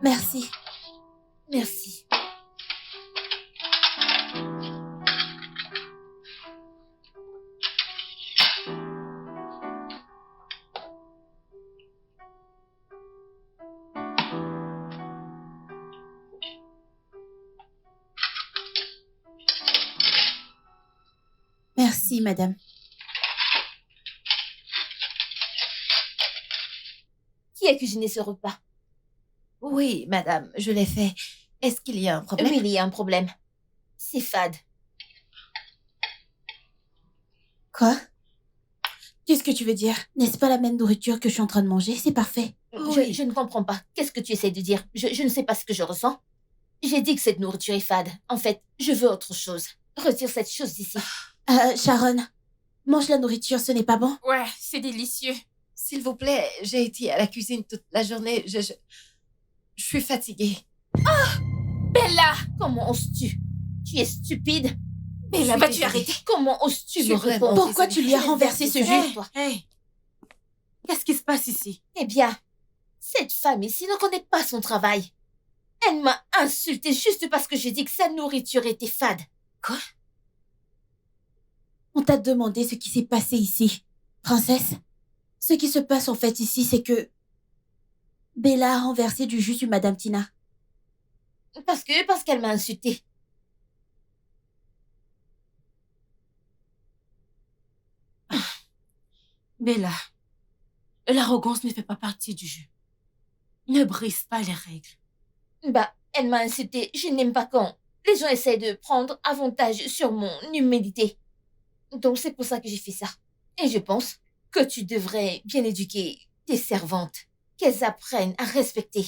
Merci. Merci. Merci, madame. Qui a cuisiné ce repas? Oui, madame, je l'ai fait. Est-ce qu'il y a un problème? Oui, il y a un problème. C'est fade. Quoi? Qu'est-ce que tu veux dire? N'est-ce pas la même nourriture que je suis en train de manger? C'est parfait. Oui. Je ne comprends pas. Qu'est-ce que tu essaies de dire? Je ne sais pas ce que je ressens. J'ai dit que cette nourriture est fade. En fait, je veux autre chose. Retire cette chose d'ici. Sharon, mange la nourriture, ce n'est pas bon? Ouais, c'est délicieux. S'il vous plaît, j'ai été à la cuisine toute la journée. Je suis fatiguée. Bella! Comment oses-tu? Tu es stupide. Bella, vas-tu arrêter? Comment oses-tu Je me suis répondre? vraiment Pourquoi tu lui as renversé ce jus? Toi. Hey! Qu'est-ce qui se passe ici? Eh bien, cette femme ici ne connaît pas son travail. Elle m'a insultée juste parce que j'ai dit que sa nourriture était fade. Quoi? On t'a demandé ce qui s'est passé ici. Princesse, ce qui se passe en fait ici, c'est que Bella a renversé du jus sur Madame Tina. Parce qu'elle m'a insultée. Bella, l'arrogance ne fait pas partie du jeu. Ne brise pas les règles. Bah, elle m'a insultée. Je n'aime pas quand les gens essaient de prendre avantage sur mon humilité. Donc c'est pour ça que j'ai fait ça. Et je pense que tu devrais bien éduquer tes servantes, qu'elles apprennent à respecter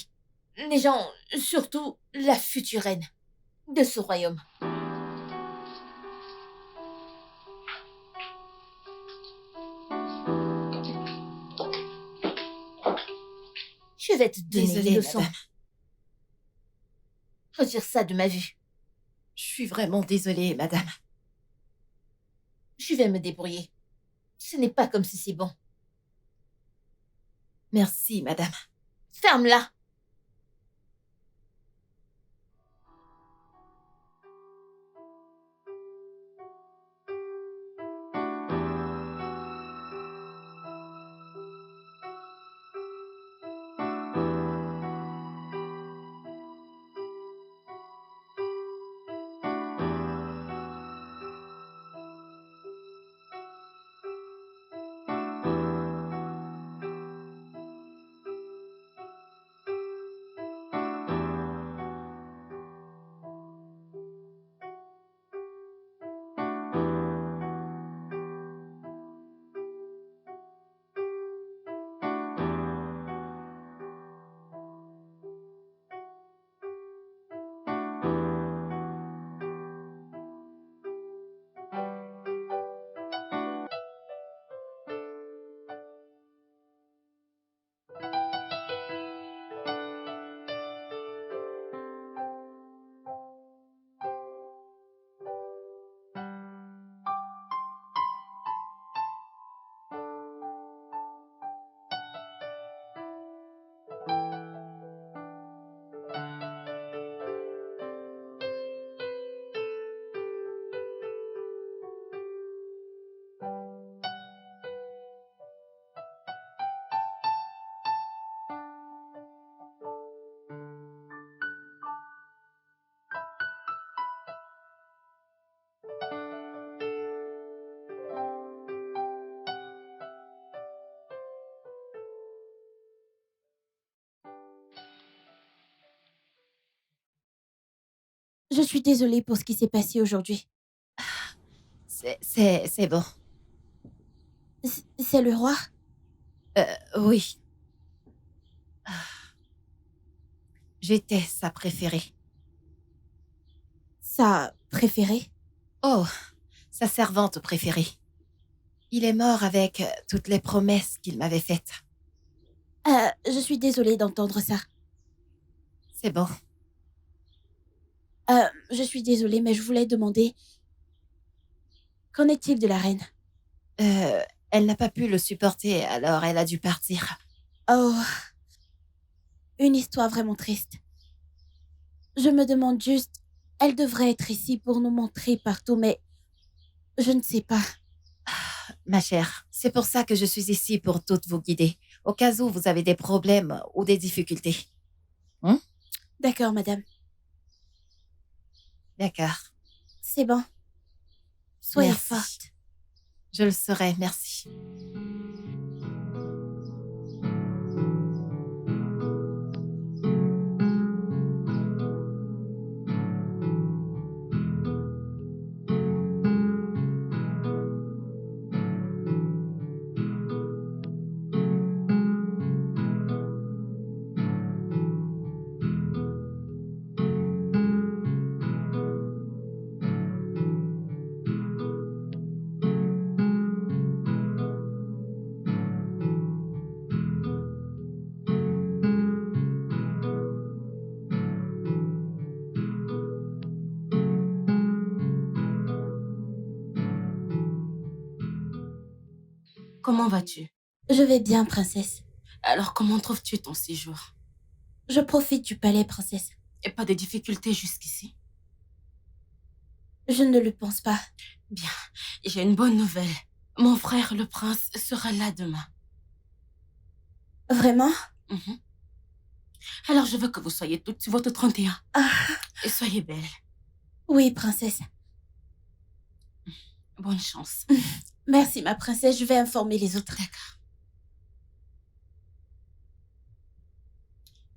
les gens, surtout la future reine de ce royaume. Je vais te donner Désolée, une leçon. madame. Retire ça de ma vue. Je suis vraiment désolée, madame. Je vais me débrouiller. Ce n'est pas comme si c'est bon. Merci, madame. Ferme-la. Je suis désolée pour ce qui s'est passé aujourd'hui. C'est bon. C'est le roi? Oui. Ah. J'étais sa préférée. Sa préférée? Oh, sa servante préférée. Il est mort avec toutes les promesses qu'il m'avait faites. Je suis désolée d'entendre ça. C'est bon. Je suis désolée, mais je voulais demander... Qu'en est-il de la reine? Elle n'a pas pu le supporter, alors elle a dû partir. Oh... Une histoire vraiment triste. Je me demande juste, elle devrait être ici pour nous montrer partout, mais je ne sais pas. Ma chère, c'est pour ça que je suis ici pour toutes vous guider, au cas où vous avez des problèmes ou des difficultés. D'accord, madame. D'accord. C'est bon. Soyez Merci. forte. Je le serai, merci. Comment vas-tu? Je vais bien, princesse. Alors, comment trouves-tu ton séjour? Je profite du palais, princesse. Et pas de difficultés jusqu'ici? Je ne le pense pas. Bien, j'ai une bonne nouvelle. Mon frère, le prince, sera là demain. Vraiment? Mhm. Alors, je veux que vous soyez toutes sur votre 31. Ah, Et soyez belles. oui, princesse. Bonne chance. Merci, ma princesse. Je vais informer les autres. D'accord.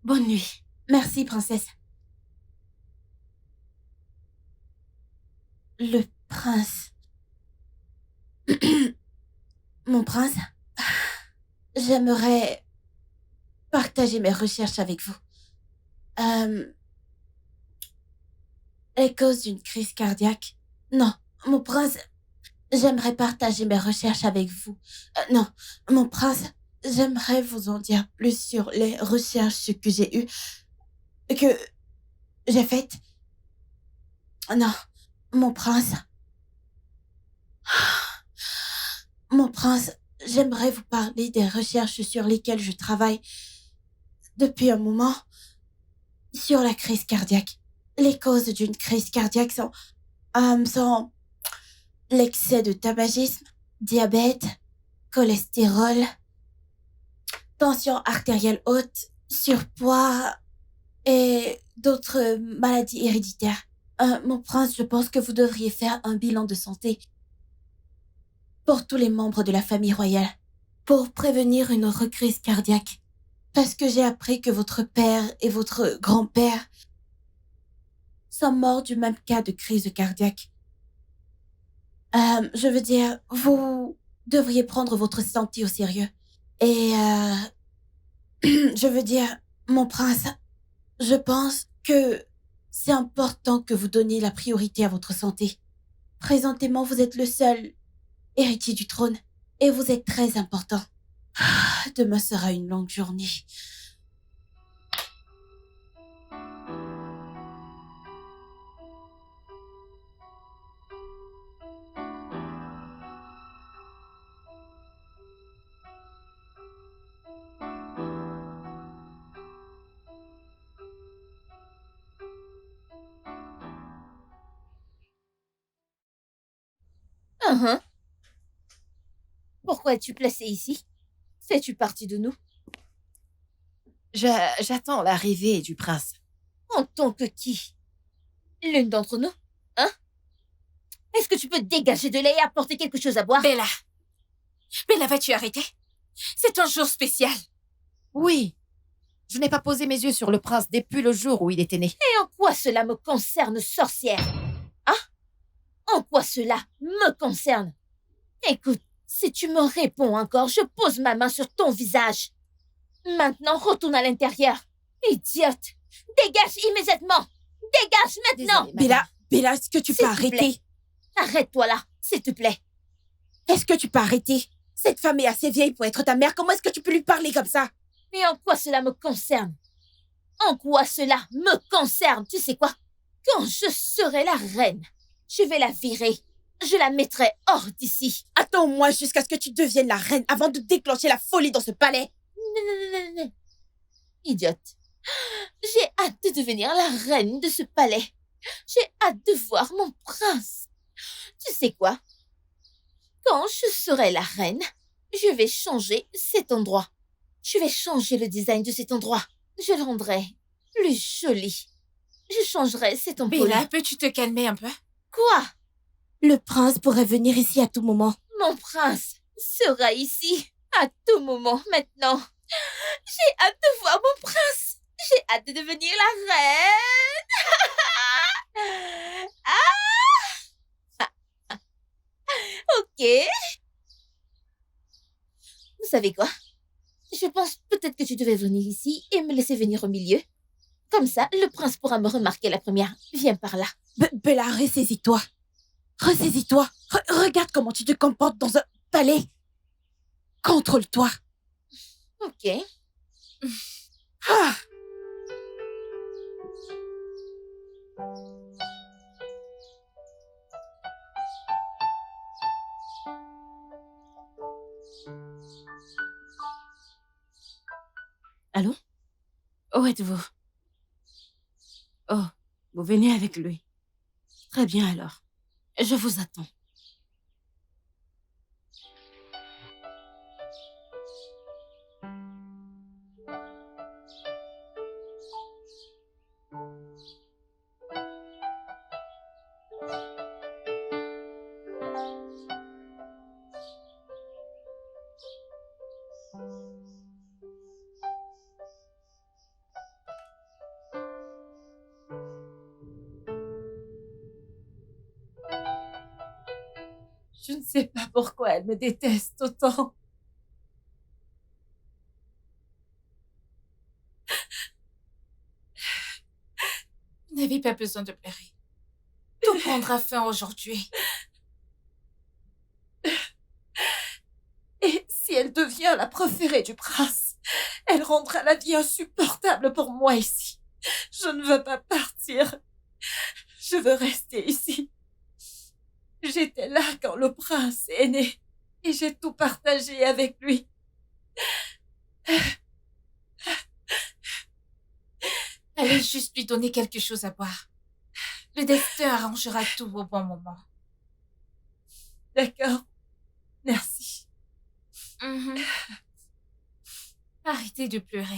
Bonne nuit. Merci, princesse. Le prince. Mon prince, j'aimerais partager mes recherches avec vous. Les causes d'une crise cardiaque. Non, mon prince, j'aimerais partager mes recherches avec vous. Non, mon prince, j'aimerais vous en dire plus sur les recherches que j'ai eues, que j'ai faites. Non, mon prince. Mon prince, j'aimerais vous parler des recherches sur lesquelles je travaille depuis un moment sur la crise cardiaque. Les causes d'une crise cardiaque sont l'excès de tabagisme, diabète, cholestérol, tension artérielle haute, surpoids et d'autres maladies héréditaires. Mon prince, je pense que vous devriez faire un bilan de santé pour tous les membres de la famille royale, pour prévenir une recrise cardiaque. Parce que j'ai appris que votre père et votre grand-père sont morts du même cas de crise cardiaque. Je veux dire, vous devriez prendre votre santé au sérieux. Et je veux dire, mon prince, je pense que c'est important que vous donniez la priorité à votre santé. Présentement, vous êtes le seul héritier du trône et vous êtes très important. Demain sera une longue journée. Pourquoi es-tu placée ici? Fais-tu partie de nous? J'attends l'arrivée du prince. En tant que qui? L'une d'entre nous? Hein? Est-ce que tu peux dégager de là et apporter quelque chose à boire? Bella! Bella, vas-tu arrêter? C'est un jour spécial. Oui, je n'ai pas posé mes yeux sur le prince depuis le jour où il était né. Et en quoi cela me concerne, sorcière? Hein? En quoi cela me concerne? Écoute, si tu me réponds encore, je pose ma main sur ton visage. Maintenant, retourne à l'intérieur. Idiote! Dégage immédiatement! Dégage maintenant! Désolée, madame. Bella, est-ce que tu S'il peux te plaît. arrêter? Arrête-toi là, s'il te plaît. Est-ce que tu peux arrêter? Cette femme est assez vieille pour être ta mère. Comment est-ce que tu peux lui parler comme ça? Et en quoi cela me concerne? En quoi cela me concerne? Tu sais quoi? Quand je serai la reine, je vais la virer. Je la mettrai hors d'ici. Attends-moi jusqu'à ce que tu deviennes la reine avant de déclencher la folie dans ce palais. Non. Idiote. J'ai hâte de devenir la reine de ce palais. J'ai hâte de voir mon prince. Tu sais quoi? Quand je serai la reine, je vais changer cet endroit. Je vais changer le design de cet endroit. Je le rendrai plus joli. Je changerai cette ampoule. Bella, peux-tu te calmer un peu? Quoi? Le prince pourrait venir ici à tout moment. Mon prince sera ici à tout moment maintenant. J'ai hâte de voir mon prince. J'ai hâte de devenir la reine. Ah! Ok. Vous savez quoi? Je pense peut-être que tu devais venir ici et me laisser venir au milieu. Comme ça, le prince pourra me remarquer la première. Viens par là. Bella, ressaisis-toi. Ressaisis-toi. Regarde comment tu te comportes dans un palais. Contrôle-toi. Ok. Ah! Allô? Où êtes-vous? Oh, vous venez avec lui. Très bien alors. Je vous attends. Je ne sais pas pourquoi elle me déteste autant. Vous n'avez pas besoin de pleurer. Tout prendra fin aujourd'hui. Et si elle devient la préférée du prince, elle rendra la vie insupportable pour moi ici. Je ne veux pas partir. Je veux rester ici. J'étais là quand le prince est né et j'ai tout partagé avec lui. Allez juste lui donner quelque chose à boire. Le destin arrangera tout au bon moment. D'accord. Merci. Arrêtez de pleurer.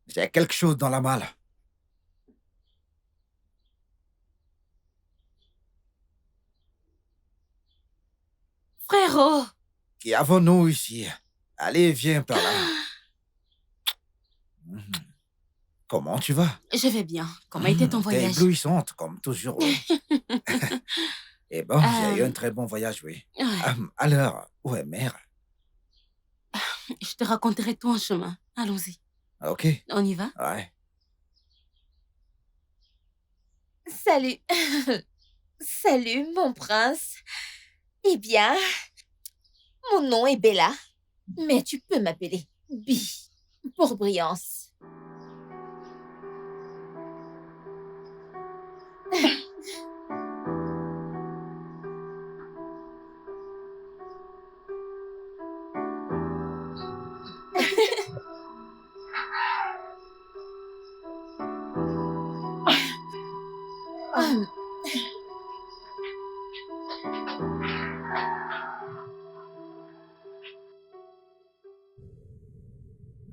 J'ai quelque chose dans la malle. Frérot! Qui avons-nous ici? Allez, viens par là. Mhm. Comment tu vas? Je vais bien. Comment était ton T'es voyage? éblouissante, comme toujours. Oui. Et bon, j'ai eu un très bon voyage, oui. Ouais. Alors, où est mère? Je te raconterai tout en chemin. Allons-y. Ok. On y va? Ouais. Salut. Salut, mon prince. Eh bien, mon nom est Bella, mais tu peux m'appeler Bi, pour brillance. Hum,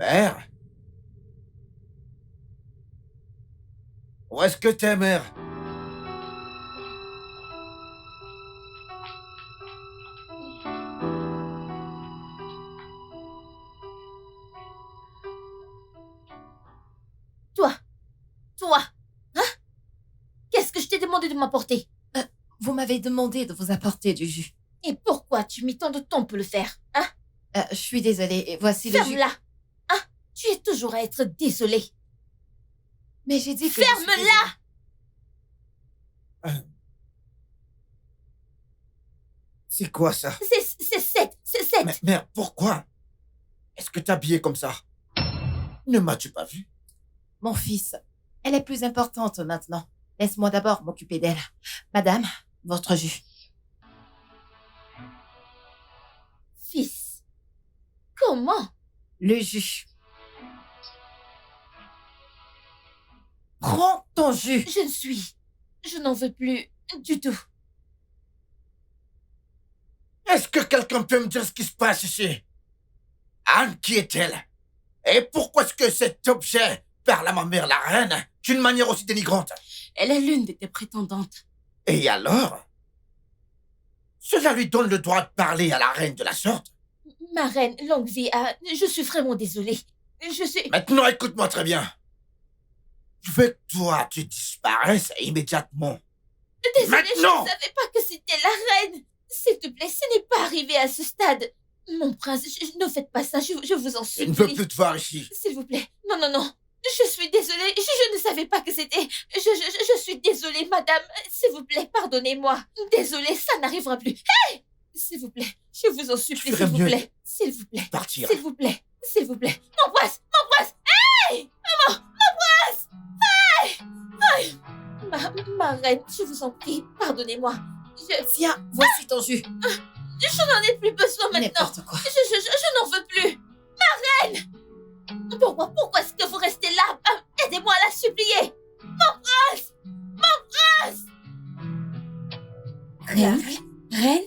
Mère? Où est-ce que t'es, mère? Toi, hein? Qu'est-ce que je t'ai demandé de m'apporter? Vous m'avez demandé de vous apporter du jus. Et pourquoi tu mis tant de temps pour le faire, hein? Je suis désolée, et voici le jus. Ferme-la! Hein? Tu es toujours à être désolée. Mais j'ai dit que... je suis Ferme-la! C'est quoi ça? C'est Seth! Mais mère, pourquoi? Est-ce que t'es habillée comme ça? Ne m'as-tu pas vu? Mon fils, elle est plus importante maintenant. Laisse-moi d'abord m'occuper d'elle. Madame, votre jus. Fils, comment? Le jus. Prends ton jus. Je n'en veux plus du tout. Est-ce que quelqu'un peut me dire ce qui se passe ici? Anne, qui est-elle? Et pourquoi est-ce que cet objet parle à ma mère, la reine, d'une manière aussi dénigrante? Elle est l'une de tes prétendantes. Et alors? Cela lui donne le droit de parler à la reine de la sorte? Ma reine, longue vie à... Je suis vraiment désolée. Maintenant, écoute-moi très bien. Je veux que toi, tu disparaisses immédiatement. Désolée, Maintenant! je ne savais pas que c'était la reine. S'il te plaît, ce n'est pas arrivé à ce stade. Mon prince, ne faites pas ça, je vous en Je supplie. ne veux plus te voir ici. S'il vous plaît. Non. Je suis désolée. Je ne savais pas que c'était... Je suis désolée, madame. S'il vous plaît, pardonnez-moi. Désolée, ça n'arrivera plus. Hey! S'il vous plaît. Je vous en supplie, ferais s'il vous mieux plaît. S'il vous plaît. Partir. S'il vous plaît. S'il vous plaît. M'embrasse. Hey! Maman, m'embrasse. Hey! Ma reine, je vous en prie, pardonnez-moi. Tiens, voici ton jus. Je n'en ai plus besoin maintenant. N'importe quoi. Je n'en veux plus. Ma reine! Pourquoi est-ce que vous restez là? Aidez-moi à la supplier. M'embrasse! Reine?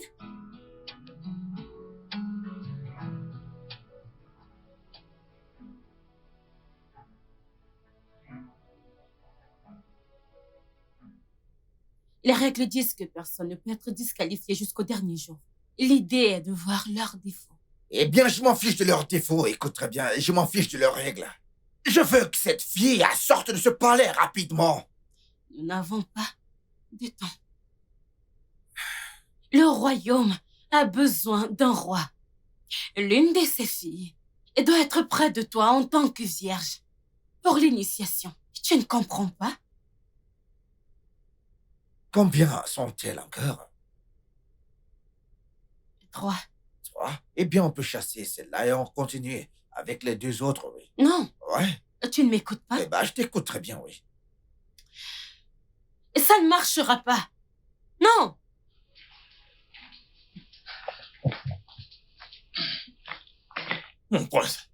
Les règles disent que personne ne peut être disqualifié jusqu'au dernier jour. L'idée est de voir leurs défauts. Eh bien, je m'en fiche de leurs défauts, écoute très bien, et je m'en fiche de leurs règles. Je veux que cette fille sorte de ce palais rapidement. Nous n'avons pas de temps. Le royaume a besoin d'un roi. L'une de ses filles doit être près de toi en tant que vierge pour l'initiation. Tu ne comprends pas? Combien sont-elles encore? 3. 3? Eh bien, on peut chasser celle-là et on continue avec les 2 autres, oui. Non, Ouais? tu ne m'écoutes pas. Eh ben, je t'écoute très bien, oui. Et ça ne marchera pas. Non. Mon prince,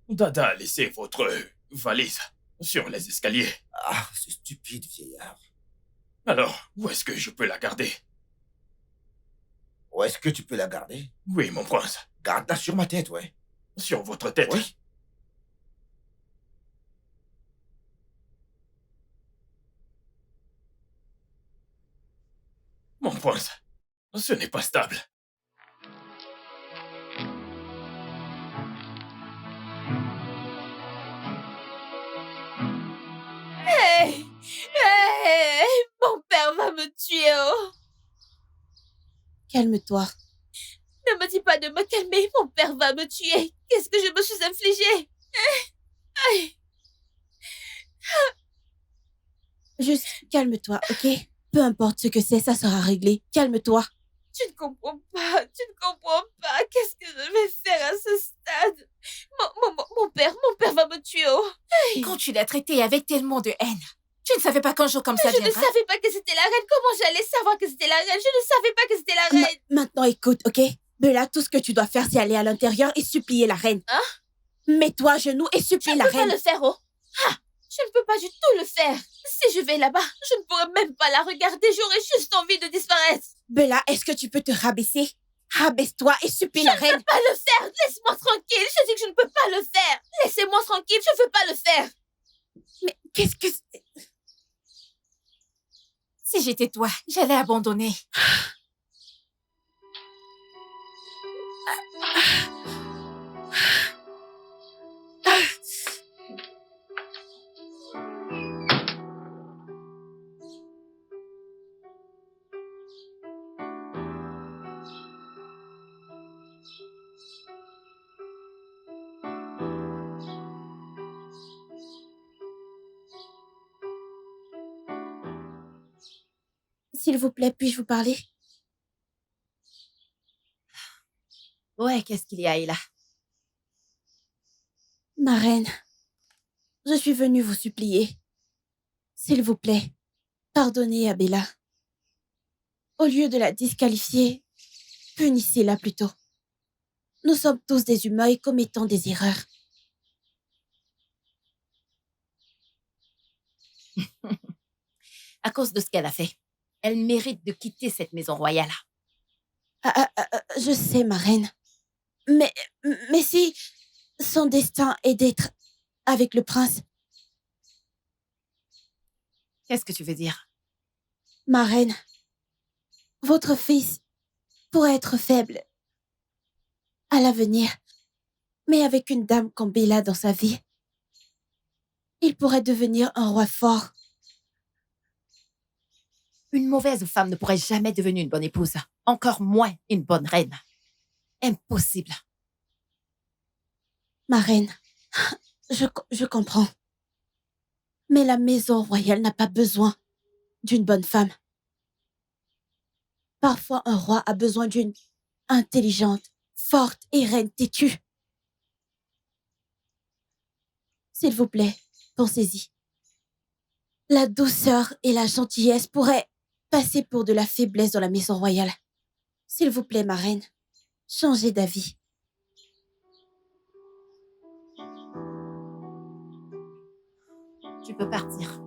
Dada a laissé votre valise sur les escaliers. Ah, ce stupide vieillard. Alors, où est-ce que je peux la garder? Où est-ce que tu peux la garder? Oui, mon prince. Garde-la sur ma tête, ouais. Sur votre tête. Oui. Mon prince, ce n'est pas stable. Hey! Mon père va me tuer, oh! Calme-toi. Ne me dis pas de me calmer, mon père va me tuer. Qu'est-ce que je me suis infligé? Juste calme-toi, ok? Peu importe ce que c'est, ça sera réglé. Calme-toi. Tu ne comprends pas. Qu'est-ce que je vais faire à ce stade? Mon père va me tuer, oh! Quand tu l'as traité avec tellement de haine, tu ne savais pas qu'un jour comme ça Je ne viendra. savais pas que c'était la reine. Comment j'allais savoir que c'était la reine? Je ne savais pas que c'était la reine. Maintenant, écoute, ok? Bella, tout ce que tu dois faire, c'est aller à l'intérieur et supplier la reine. Hein? Mets-toi à genoux et supplie la Je ne peux pas reine. le faire, oh! Ah! Je ne peux pas du tout le faire. Si je vais là-bas, je ne pourrai même pas la regarder. J'aurai juste envie de disparaître. Bella, est-ce que tu peux te rabaisser? Rabaisse-toi et supplie la Je ne reine. peux pas le faire. Laisse-moi tranquille. Je dis que je ne peux pas le faire. Laissez-moi tranquille. Je ne veux pas le faire. Mais qu'est-ce que... Si j'étais toi, j'allais abandonner. S'il vous plaît, puis-je vous parler? Ouais, qu'est-ce qu'il y a, Ella? Ma reine, je suis venue vous supplier. S'il vous plaît, pardonnez à Bella. Au lieu de la disqualifier, punissez-la plutôt. Nous sommes tous des humains et commettons des erreurs. À cause de ce qu'elle a fait, elle mérite de quitter cette maison royale. Je sais, ma reine. Mais si son destin est d'être avec le prince, Qu'est-ce que tu veux dire? ma reine, votre fils pourrait être faible à l'avenir, mais avec une dame comme Bella dans sa vie, il pourrait devenir un roi fort. Une mauvaise femme ne pourrait jamais devenir une bonne épouse, encore moins une bonne reine. Impossible. Ma reine, je comprends. Mais la maison royale n'a pas besoin d'une bonne femme. Parfois, un roi a besoin d'une intelligente, forte et reine têtue. S'il vous plaît, pensez-y. La douceur et la gentillesse pourraient passer pour de la faiblesse dans la maison royale. S'il vous plaît, ma reine, changez d'avis. Tu peux partir.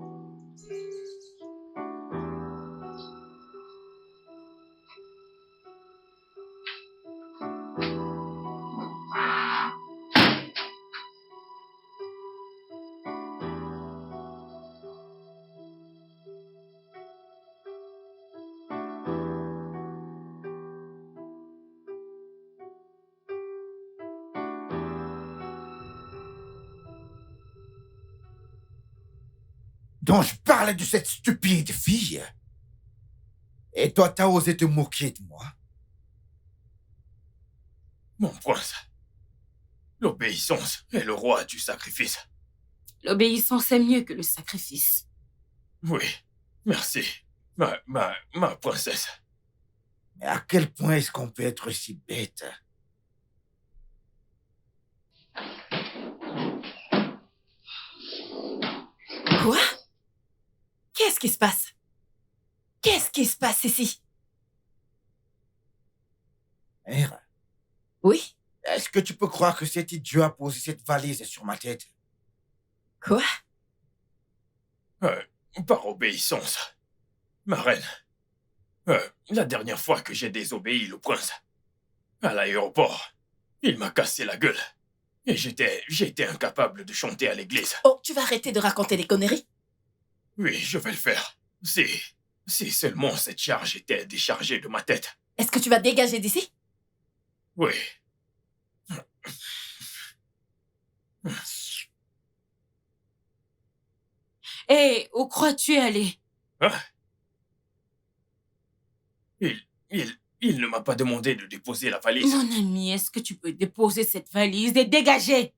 Dont je parlais de cette stupide fille. Et toi, t'as osé te moquer de moi. Mon prince, l'obéissance est le roi du sacrifice. L'obéissance est mieux que le sacrifice. Oui, merci, ma princesse. Mais à quel point est-ce qu'on peut être si bête? Quoi? Qu'est-ce qui se passe? Qu'est-ce qui se passe ici? Mère, Oui? est-ce que tu peux croire que cet idiot a posé cette valise sur ma tête? Quoi? Par obéissance, ma reine. La dernière fois que j'ai désobéi le prince, à l'aéroport, il m'a cassé la gueule. Et j'étais incapable de chanter à l'église. Oh, tu vas arrêter de raconter des conneries? Oui, je vais le faire. Si seulement cette charge était déchargée de ma tête. Est-ce que tu vas dégager d'ici? Oui. Hé, où crois-tu aller? Hein? Il ne m'a pas demandé de déposer la valise. Mon ami, est-ce que tu peux déposer cette valise et dégager?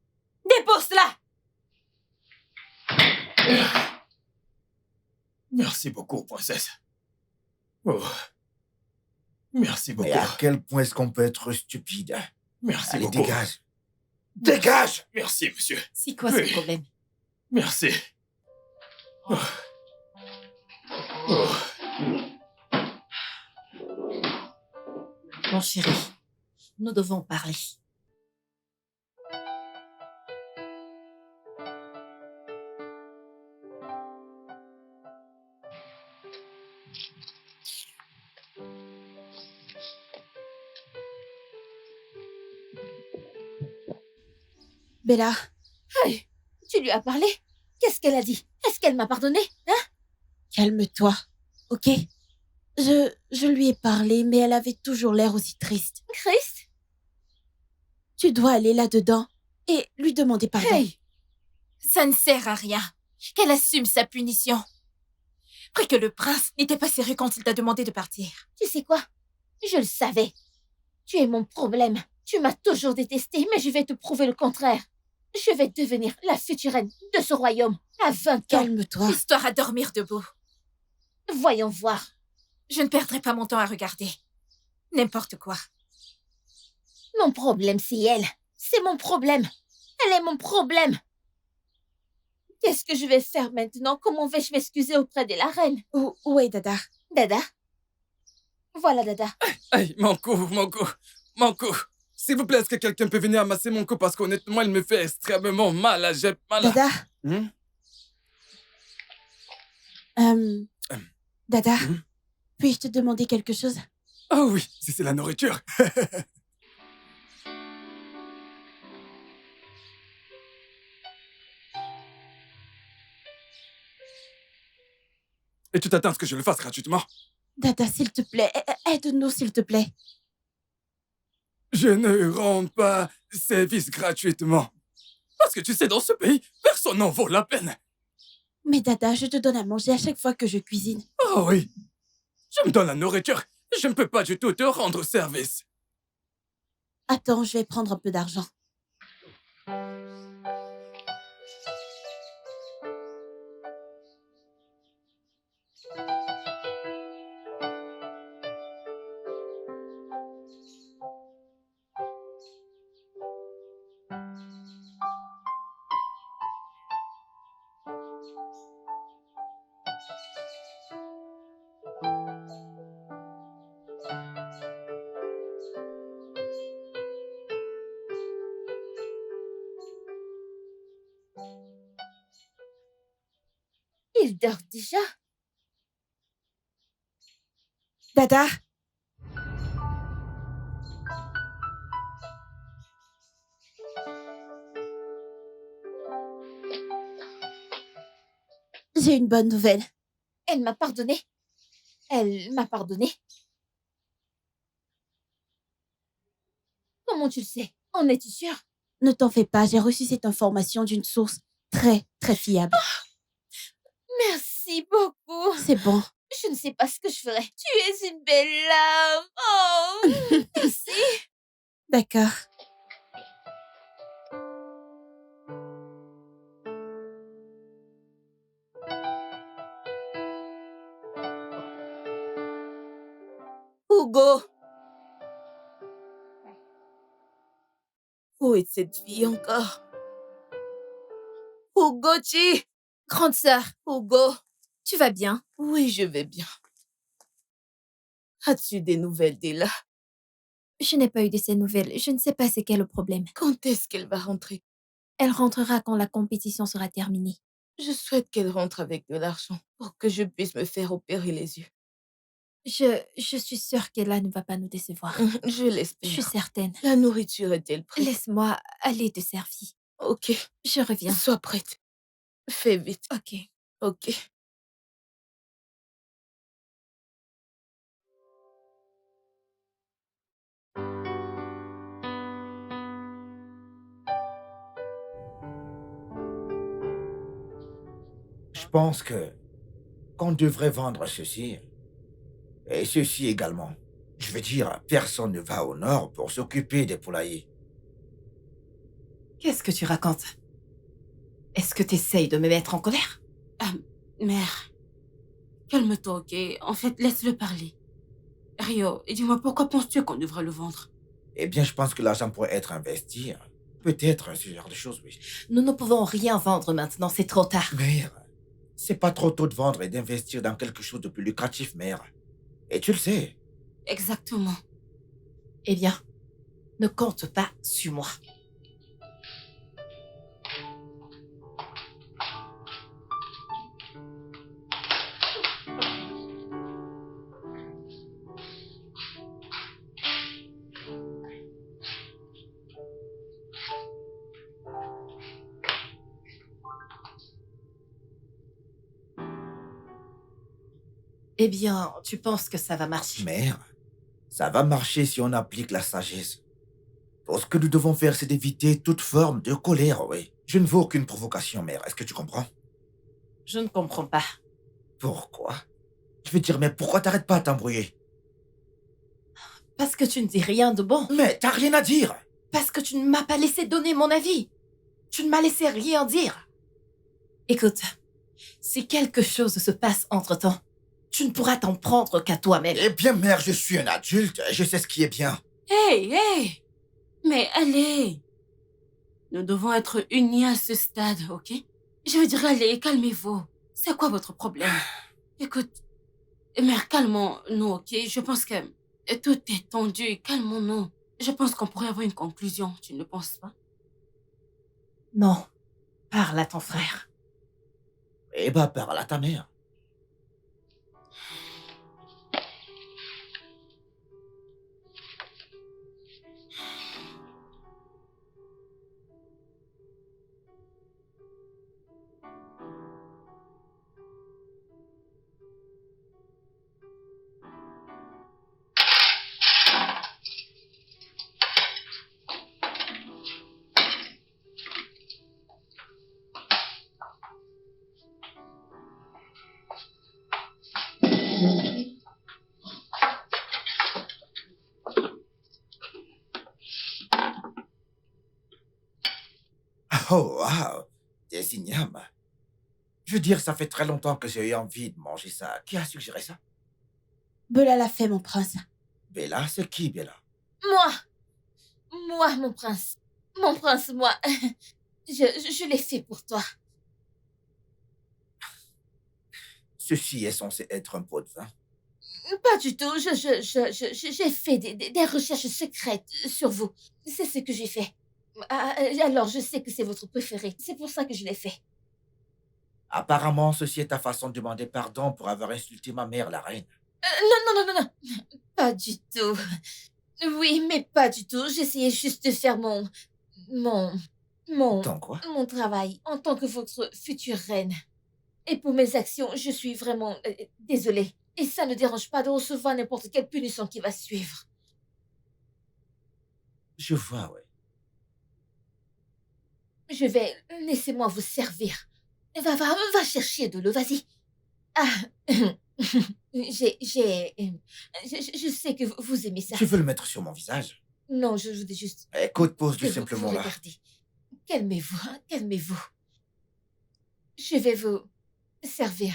Dépose-la! Merci beaucoup, princesse. Oh. Merci beaucoup. Mais à quel point est-ce qu'on peut être stupide? Merci Allez, beaucoup. dégage. Dégage! Merci, monsieur. C'est quoi Oui. ce problème? Merci. Oh. Oh. Mon chéri, nous devons parler. Bella, Hey, tu lui as parlé? Qu'est-ce qu'elle a dit? Est-ce qu'elle m'a pardonné? Hein? calme-toi, ok? Je lui ai parlé, mais elle avait toujours l'air aussi triste. Christ? Tu dois aller là-dedans et lui demander pardon. Hey! Ça ne sert à rien. Qu'elle assume sa punition. Après que le prince n'était pas sérieux quand il t'a demandé de partir. Tu sais quoi? Je le savais. Tu es mon problème. Tu m'as toujours détesté, mais je vais te prouver le contraire. Je vais devenir la future reine de ce royaume à 20 ans. Calme-toi. Histoire à dormir debout. Voyons voir. Je ne perdrai pas mon temps à regarder. N'importe quoi. Mon problème, c'est elle. C'est mon problème. Elle est mon problème. Qu'est-ce que je vais faire maintenant? Comment vais-je m'excuser auprès de la reine? Où est Dada? Dada? Voilà Dada. Hey, mon cou. S'il vous plaît, est-ce que quelqu'un peut venir amasser mon cou parce qu'honnêtement, il me fait extrêmement mal. Là, j'ai mal. Dada? Dada, puis-je te demander quelque chose? Oh oui, si c'est la nourriture. Et tu t'attends à ce que je le fasse gratuitement? Dada, s'il te plaît, aide-nous, s'il te plaît. Je ne rends pas service gratuitement. Parce que tu sais, dans ce pays, personne n'en vaut la peine. Mais Dada, je te donne à manger à chaque fois que je cuisine. Oh oui. Je me donne la nourriture. Je ne peux pas du tout te rendre service. Attends, je vais prendre un peu d'argent. Il dort déjà? Dada? J'ai une bonne nouvelle. Elle m'a pardonné. Elle m'a pardonné. Comment tu le sais? En es-tu sûr? Ne t'en fais pas, j'ai reçu cette information d'une source très, très fiable. Merci beaucoup. C'est bon. Je ne sais pas ce que je ferais. Tu es une belle âme. Oh, merci. D'accord. Hugo! Où est cette fille encore? Hugo-chi! Grande sœur, Hugo, tu vas bien? Oui, je vais bien. As-tu des nouvelles d'Ella? Je n'ai pas eu de ces nouvelles. Je ne sais pas c'est quel le problème. Quand est-ce qu'elle va rentrer? Elle rentrera quand la compétition sera terminée. Je souhaite qu'elle rentre avec de l'argent pour que je puisse me faire opérer les yeux. Je suis sûre qu'Ella ne va pas nous décevoir. Je Je l'espère. suis certaine. La nourriture est-elle prête? Laisse-moi aller te servir. Ok, Je reviens. sois prête. Fais vite. Ok. Ok. Je pense que qu'on devrait vendre ceci. Et ceci également. Je veux dire, personne ne va au nord pour s'occuper des poulaillers. Qu'est-ce que tu racontes? Est-ce que tu essayes de me mettre en colère? Mère, calme-toi, ok? En fait, laisse-le parler. Rio, et dis-moi, pourquoi penses-tu qu'on devrait le vendre? Eh bien, je pense que l'argent pourrait être investi. Peut-être ce genre de choses, oui. Nous ne pouvons rien vendre maintenant, c'est trop tard. Mère, c'est pas trop tôt de vendre et d'investir dans quelque chose de plus lucratif, mère. Et tu le sais. Exactement. Eh bien, ne compte pas sur moi. Eh bien, tu penses que ça va marcher? Mère, ça va marcher si on applique la sagesse. Tout ce que nous devons faire, c'est d'éviter toute forme de colère, oui. Je ne veux aucune provocation, mère. Est-ce que tu comprends? Je ne comprends pas. Pourquoi? Je veux dire, mais pourquoi t'arrêtes pas à t'embrouiller? Parce que tu ne dis rien de bon. Mais t'as rien à dire! Parce que tu ne m'as pas laissé donner mon avis. Tu ne m'as laissé rien dire. Écoute, si quelque chose se passe entre-temps, tu ne pourras t'en prendre qu'à toi-même. Eh bien, mère, je suis un adulte, je sais ce qui est bien. Hey, hey! Mais allez! Nous devons être unis à ce stade, ok? Je veux dire, allez, calmez-vous. C'est quoi votre problème? Écoute, mère, calmons-nous, ok? Je pense que tout est tendu, calmons-nous. Je pense qu'on pourrait avoir une conclusion, tu ne le penses pas? Non, parle à ton frère. Eh ben, parle à ta mère. Oh, wow! Des ignames. Je veux dire, ça fait très longtemps que j'ai eu envie de manger ça. Qui a suggéré ça? Bella l'a fait, mon prince. Bella, c'est qui, Bella? Moi! Moi, mon prince. Mon prince, moi. Je l'ai fait pour toi. Ceci est censé être un pot de vin. Pas du tout. J'ai fait des recherches secrètes sur vous. C'est ce que j'ai fait. Alors, je sais que c'est votre préféré. C'est pour ça que je l'ai fait. Apparemment, ceci est ta façon de demander pardon pour avoir insulté ma mère, la reine. Non. Pas du tout. Oui, mais pas du tout. J'essayais juste de faire mon Tant quoi? mon travail en tant que votre future reine. Et pour mes actions, je suis vraiment désolée. Et ça ne dérange pas de recevoir n'importe quelle punition qui va suivre. Je vois, ouais. Je vais... Laissez-moi vous servir. Va chercher de l'eau, vas-y. Ah, je sais que vous aimez ça. Tu veux le mettre sur mon visage? Non, je vous dis juste Écoute, que pose-le vous simplement là. regardez. Calmez-vous, hein, calmez-vous. Je vais vous servir.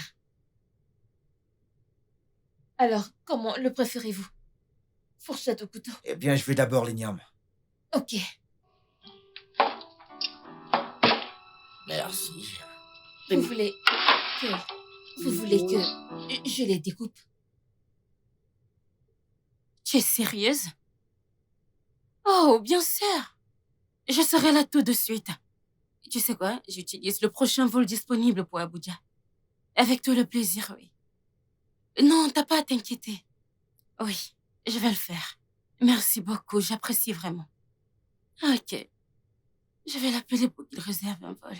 Alors, comment le préférez-vous? Fourchette ou couteau? Eh bien, je vais d'abord l'igname. Ok. Merci. Vous voulez que je les découpe? Tu es sérieuse? Oh, bien sûr. Je serai là tout de suite. Tu sais quoi? J'utilise le prochain vol disponible pour Abuja. Avec tout le plaisir, oui. Non, t'as pas à t'inquiéter. Oui, je vais le faire. Merci beaucoup, j'apprécie vraiment. Ok. Je vais l'appeler pour qu'il réserve un vol.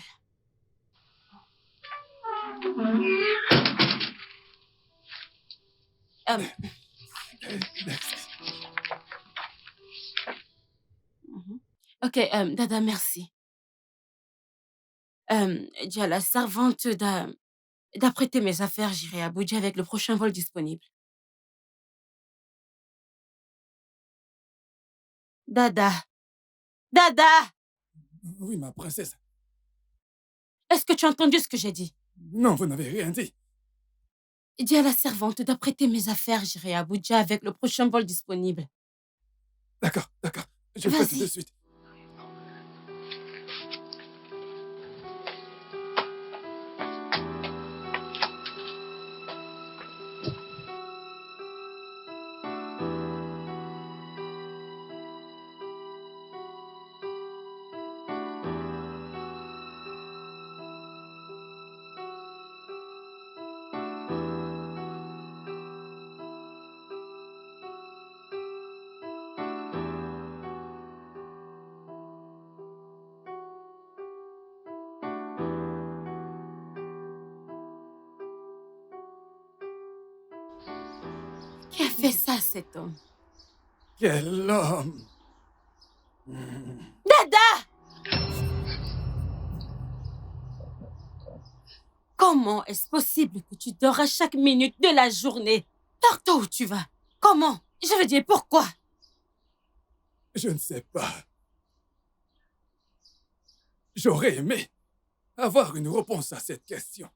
Ok, Dada, merci. Dis à la servante d'apprêter mes affaires, j'irai à Abuja avec le prochain vol disponible. Dada! Dada! Oui, ma princesse. Est-ce que tu as entendu ce que j'ai dit? Non, vous n'avez rien dit. Dis à la servante d'apprêter mes affaires, j'irai à Abuja avec le prochain vol disponible. D'accord. Je le fais tout de Vas-y. suite. Qui a fait ça, cet homme? Quel homme! Dada! Comment est-ce possible que tu dors à chaque minute de la journée? Partout où tu vas. Comment? Je veux dire, pourquoi? Je ne sais pas. J'aurais aimé avoir une réponse à cette question.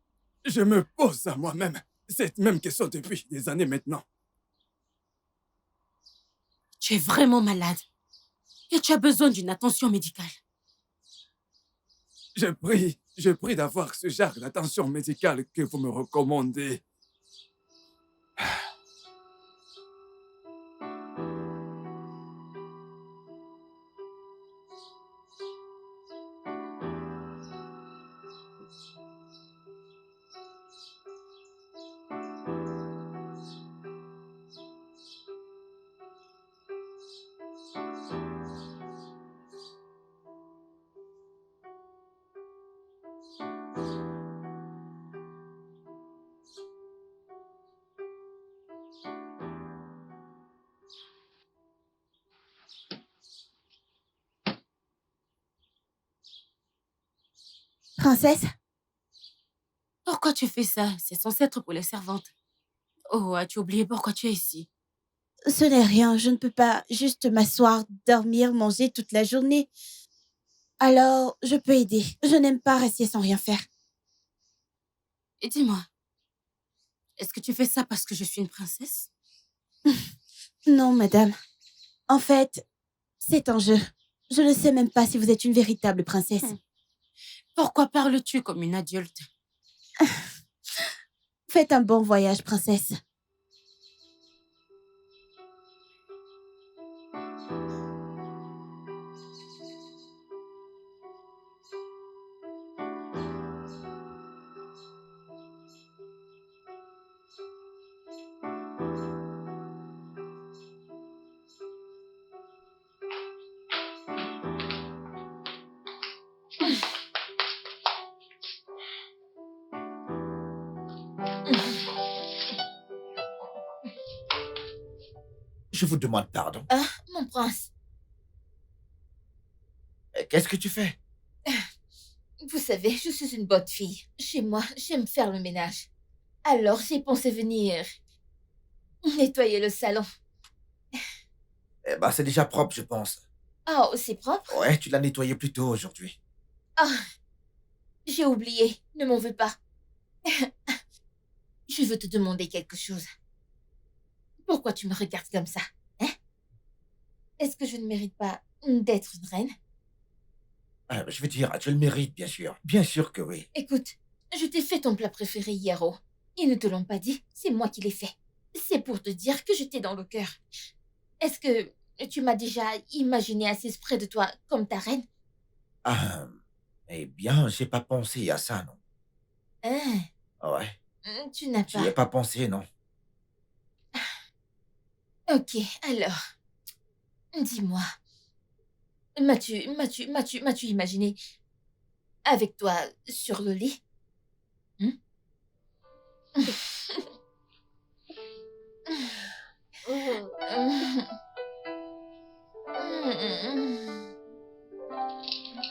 Je me pose à moi-même cette même question depuis des années maintenant. Tu es vraiment malade. Et tu as besoin d'une attention médicale. Je prie d'avoir ce genre d'attention médicale que vous me recommandez. Princesse, Pourquoi tu fais ça? C'est censé être pour les servantes. Oh, as-tu oublié pourquoi tu es ici? ce n'est rien. Je ne peux pas juste m'asseoir, dormir, manger toute la journée. Alors, je peux aider. Je n'aime pas rester sans rien faire. Et dis-moi, est-ce que tu fais ça parce que je suis une princesse? Non, madame. En fait, c'est un jeu. Je ne sais même pas si vous êtes une véritable princesse. Pourquoi parles-tu comme une adulte? Faites un bon voyage, princesse. Je vous demande pardon. Ah, mon prince, Qu'est-ce que tu fais? vous savez, je suis une bonne fille. Chez moi, j'aime faire le ménage. Alors, j'ai pensé venir nettoyer le salon. Eh ben, c'est déjà propre, je pense. Oh, c'est propre? Ouais, tu l'as nettoyé plus tôt aujourd'hui. Ah, j'ai oublié. Ne m'en veux pas. Je veux te demander quelque chose. Pourquoi tu me regardes comme ça, hein? Est-ce que je ne mérite pas d'être une reine? Je veux dire, tu le mérites, bien sûr. Bien sûr que oui. Écoute, je t'ai fait ton plat préféré hier. Ils ne te l'ont pas dit, c'est moi qui l'ai fait. C'est pour te dire que j'étais dans le cœur. Est-ce que tu m'as déjà imaginé assise près de toi comme ta reine? Ah, eh bien, j'ai pas pensé à ça, non. Hein? Ouais, Tu n'as j'y ai pas. pas pensé, non. Ok, alors, dis-moi, m'as-tu imaginé avec toi sur le lit? Hmm?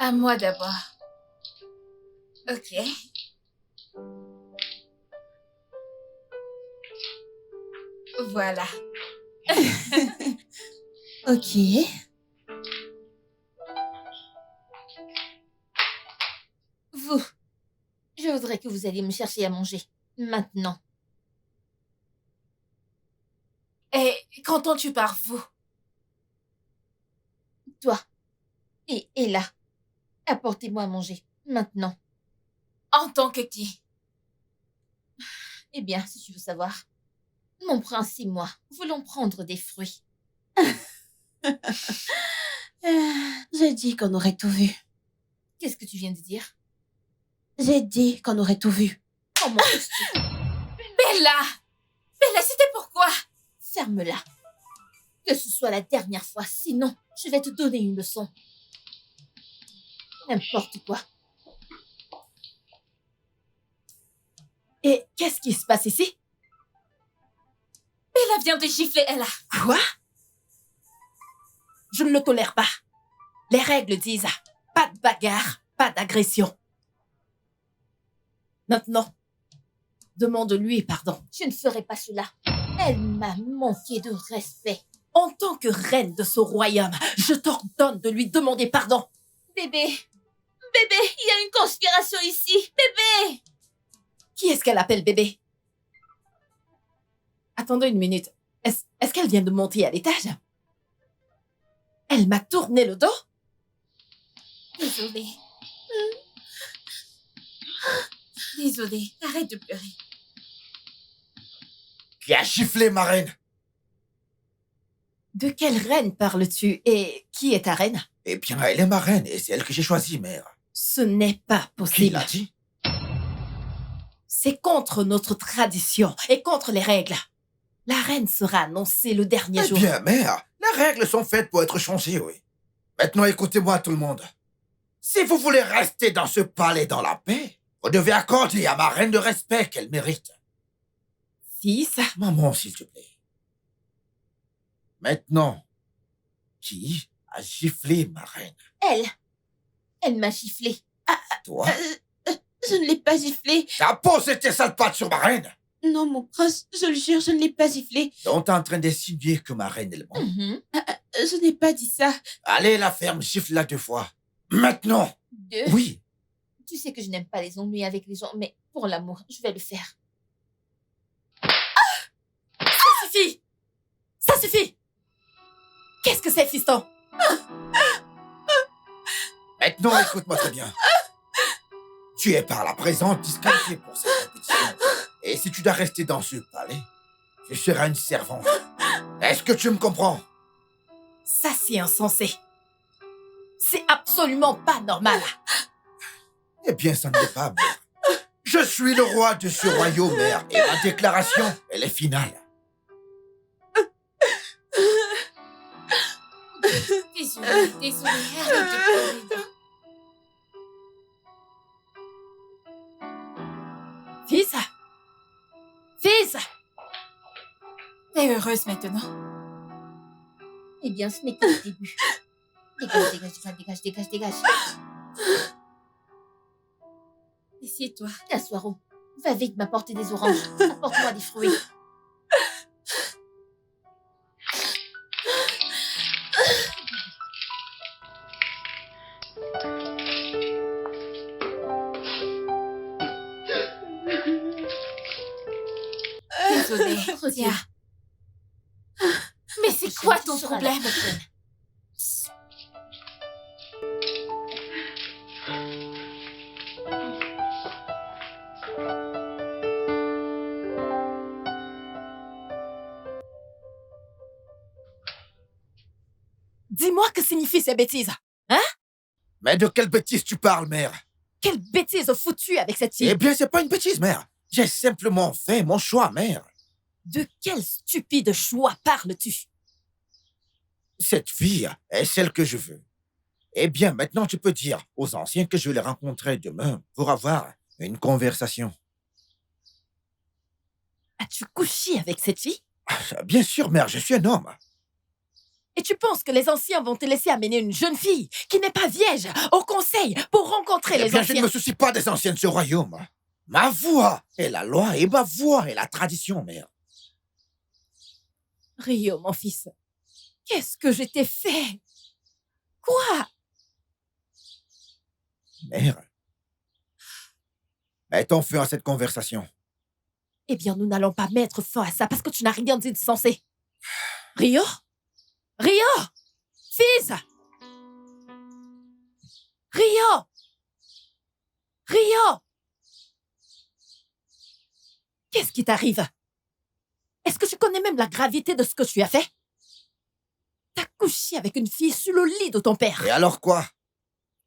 À moi d'abord. Ok. Voilà. Ok. Vous, je voudrais que vous alliez me chercher à manger. Maintenant. Et qu'entends-tu par vous? Toi. Et là. Apportez-moi à manger. Maintenant. En tant que qui? Eh bien, si tu veux savoir. Mon prince et moi voulons prendre des fruits. J'ai dit qu'on aurait tout vu. Qu'est-ce que tu viens de dire? J'ai dit qu'on aurait tout vu. Comment oses-tu? Bella! Bella, c'était pourquoi? Ferme-la. Que ce soit la dernière fois, sinon je vais te donner une leçon. N'importe quoi. Et qu'est-ce qui se passe ici? Bella vient de gifler Ella. Quoi? Je ne le tolère pas. Les règles disent pas de bagarre, pas d'agression. Maintenant, demande-lui pardon. Je ne ferai pas cela. Elle m'a manqué de respect. En tant que reine de ce royaume, je t'ordonne de lui demander pardon. Bébé, il y a une conspiration ici. Bébé! Qui est-ce qu'elle appelle bébé? Attendez une minute. Est-ce qu'elle vient de monter à l'étage? Elle m'a tourné le dos? Désolée. Désolée, arrête de pleurer. Qui a giflé ma reine? De quelle reine parles-tu et qui est ta reine? Eh bien, elle est ma reine et c'est elle que j'ai choisie, mère. Ce n'est pas Qui possible. l'a dit? C'est contre notre tradition et contre les règles. La reine sera annoncée le dernier Eh jour. bien, mère, les règles sont faites pour être changées, oui. Maintenant, écoutez-moi tout le monde. Si vous voulez rester dans ce palais dans la paix, vous devez accorder à ma reine le respect qu'elle mérite. Fils, Maman, s'il te plaît. Maintenant, qui a giflé ma reine? Elle m'a giflé. Toi? Je ne l'ai pas giflé. T'as posé tes sales pattes sur ma reine? Non, mon prince, je le jure, je ne l'ai pas giflé. Donc t'es en train d'insinuer que ma reine est le ment. Mhm. Je n'ai pas dit ça. Allez, la ferme, gifle-la 2 fois. Maintenant! Deux. Oui! Tu sais que je n'aime pas les ennuis avec les gens, mais pour l'amour, je vais le faire. ça suffit! Ça suffit! Qu'est-ce que c'est, fiston? Maintenant, écoute-moi très bien. Tu es par la présente disqualifié pour cette compétition. Et si tu dois rester dans ce palais, tu seras une servante. Est-ce que tu me comprends? Ça, c'est insensé. C'est absolument pas normal. Eh bien, ça ne l'est pas, mère. Je suis le roi de ce royaume, mère, et ma déclaration, elle est finale. Désolée, arrête de pleurer. Fils? Fils? T'es heureuse maintenant? Eh bien, ce n'est que le début. Dégage. Assieds-toi. T'asseoir. Va vite m'apporter des oranges. Apporte-moi des fruits. Désolée. Tiens. Mais c'est quoi ton problème? Dis-moi que signifient ces bêtises. Hein? Mais de quelle bêtise tu parles, mère? Quelle bêtise foutu avec cette fille? Eh bien, c'est pas une bêtise, mère. J'ai simplement fait mon choix, mère. De quel stupide choix parles-tu? Cette fille est celle que je veux. Eh bien, maintenant, tu peux dire aux anciens que je vais les rencontrer demain pour avoir une conversation. As-tu couché avec cette fille? Bien sûr, mère, je suis un homme. Et tu penses que les anciens vont te laisser amener une jeune fille qui n'est pas vierge au conseil pour rencontrer Eh les bien, je ne anciens? me soucie pas des anciens de ce royaume. Ma voix est la loi et ma voix est la tradition, mère. Rio, mon fils, qu'est-ce que je t'ai fait? Quoi? Mère, mettons fin à cette conversation. Eh bien, nous n'allons pas mettre fin à ça parce que tu n'as rien dit de sensé. Rio? Rio! Fils! Rio! Rio! Qu'est-ce qui t'arrive? Est-ce que tu connais même la gravité de ce que tu as fait? T'as couché avec une fille sur le lit de ton père. Et alors quoi?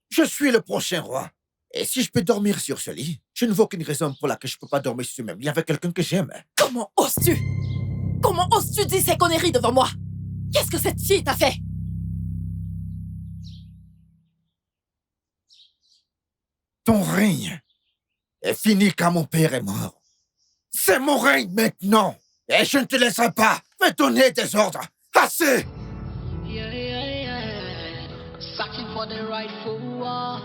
Je suis le prochain roi. Et si je peux dormir sur ce lit, je ne vois aucune raison pour laquelle je ne peux pas dormir sur ce même lit avec quelqu'un que j'aime. Comment oses-tu? Comment oses-tu dire ces conneries devant moi? Qu'est-ce que cette fille t'a fait? Ton règne est fini quand mon père est mort. C'est mon règne maintenant. Et je ne te laisserai pas me donner des ordres. Assez! Yeah, yeah, yeah. Searching for the rightful one.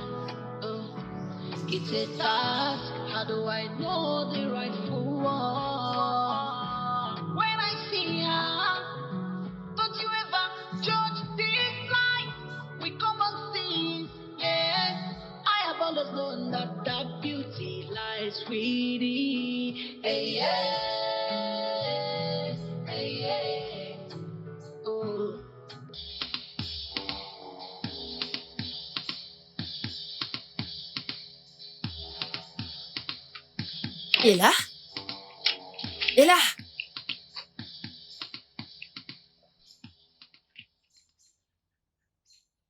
It's a task. How do I know the rightful one? When I see her, don't you ever judge this life with common sense. Yes, I have always known that that beauty lies within. Hey, yes, hey, yes. Oh. Et là? Et là?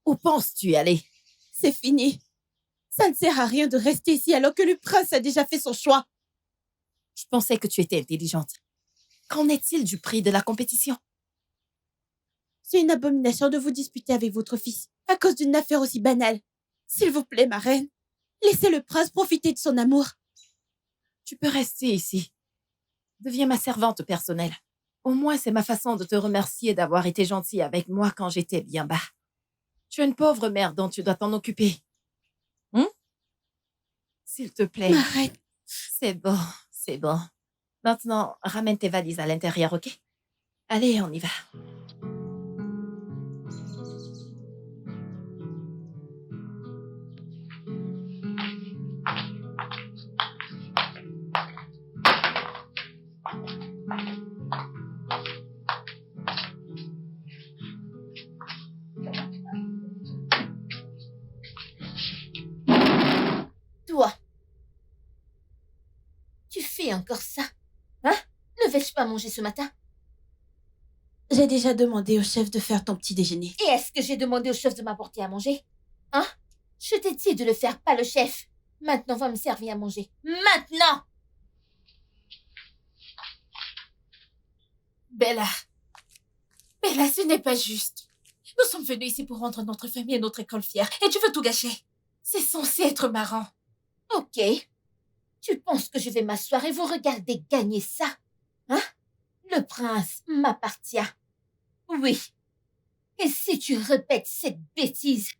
Où penses-tu aller? C'est fini. Ça ne sert à rien de rester ici alors que le prince a déjà fait son choix. Je pensais que tu étais intelligente. Qu'en est-il du prix de la compétition? C'est une abomination de vous disputer avec votre fils à cause d'une affaire aussi banale. S'il vous plaît, ma reine, laissez le prince profiter de son amour. Tu peux rester ici. Deviens ma servante personnelle. Au moins, c'est ma façon de te remercier d'avoir été gentille avec moi quand j'étais bien bas. Tu as une pauvre mère dont tu dois t'en occuper. S'il te plaît. Ma reine. C'est bon, c'est bon. Maintenant, ramène tes valises à l'intérieur, ok? Allez, on y va. Toi, tu fais encore ça? Hein? Ne vais-je pas manger ce matin? J'ai déjà demandé au chef de faire ton petit déjeuner. Et est-ce que j'ai demandé au chef de m'apporter à manger? Hein? Je t'ai dit de le faire, pas le chef. Maintenant, va me servir à manger. Maintenant! Bella, ce n'est pas juste. Nous sommes venus ici pour rendre notre famille et notre école fière, et tu veux tout gâcher. C'est censé être marrant. Ok. Tu penses que je vais m'asseoir et vous regarder gagner ça? Hein? Le prince m'appartient. Oui. Et si tu répètes cette bêtise,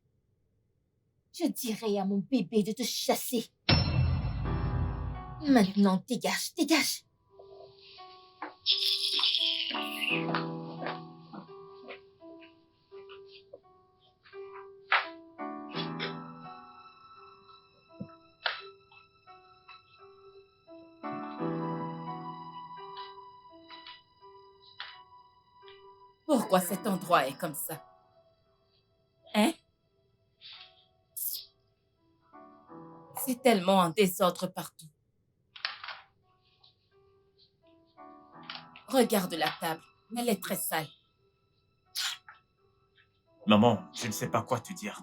je dirai à mon bébé de te chasser. Maintenant, dégage, dégage. Pourquoi cet endroit est comme ça? Hein? C'est tellement en désordre partout. Regarde la table, elle est très sale. Maman, je ne sais pas quoi te dire.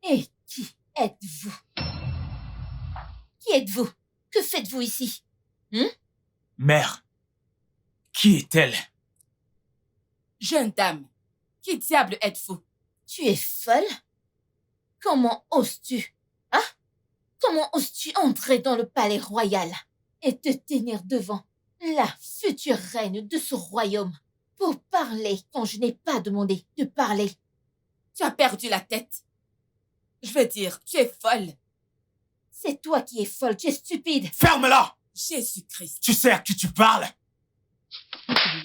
Et qui êtes-vous? Qui êtes-vous? Que faites-vous ici? Mère, qui est-elle? Jeune dame, qui diable êtes-vous? Tu es folle? Comment oses-tu? Hein? Comment oses-tu entrer dans le palais royal et te tenir devant la future reine de ce royaume pour parler quand je n'ai pas demandé de parler? Tu as perdu la tête. Je veux dire, tu es folle. C'est toi qui es folle, tu es stupide. Ferme-la! Jésus-Christ. Tu sais à qui tu parles?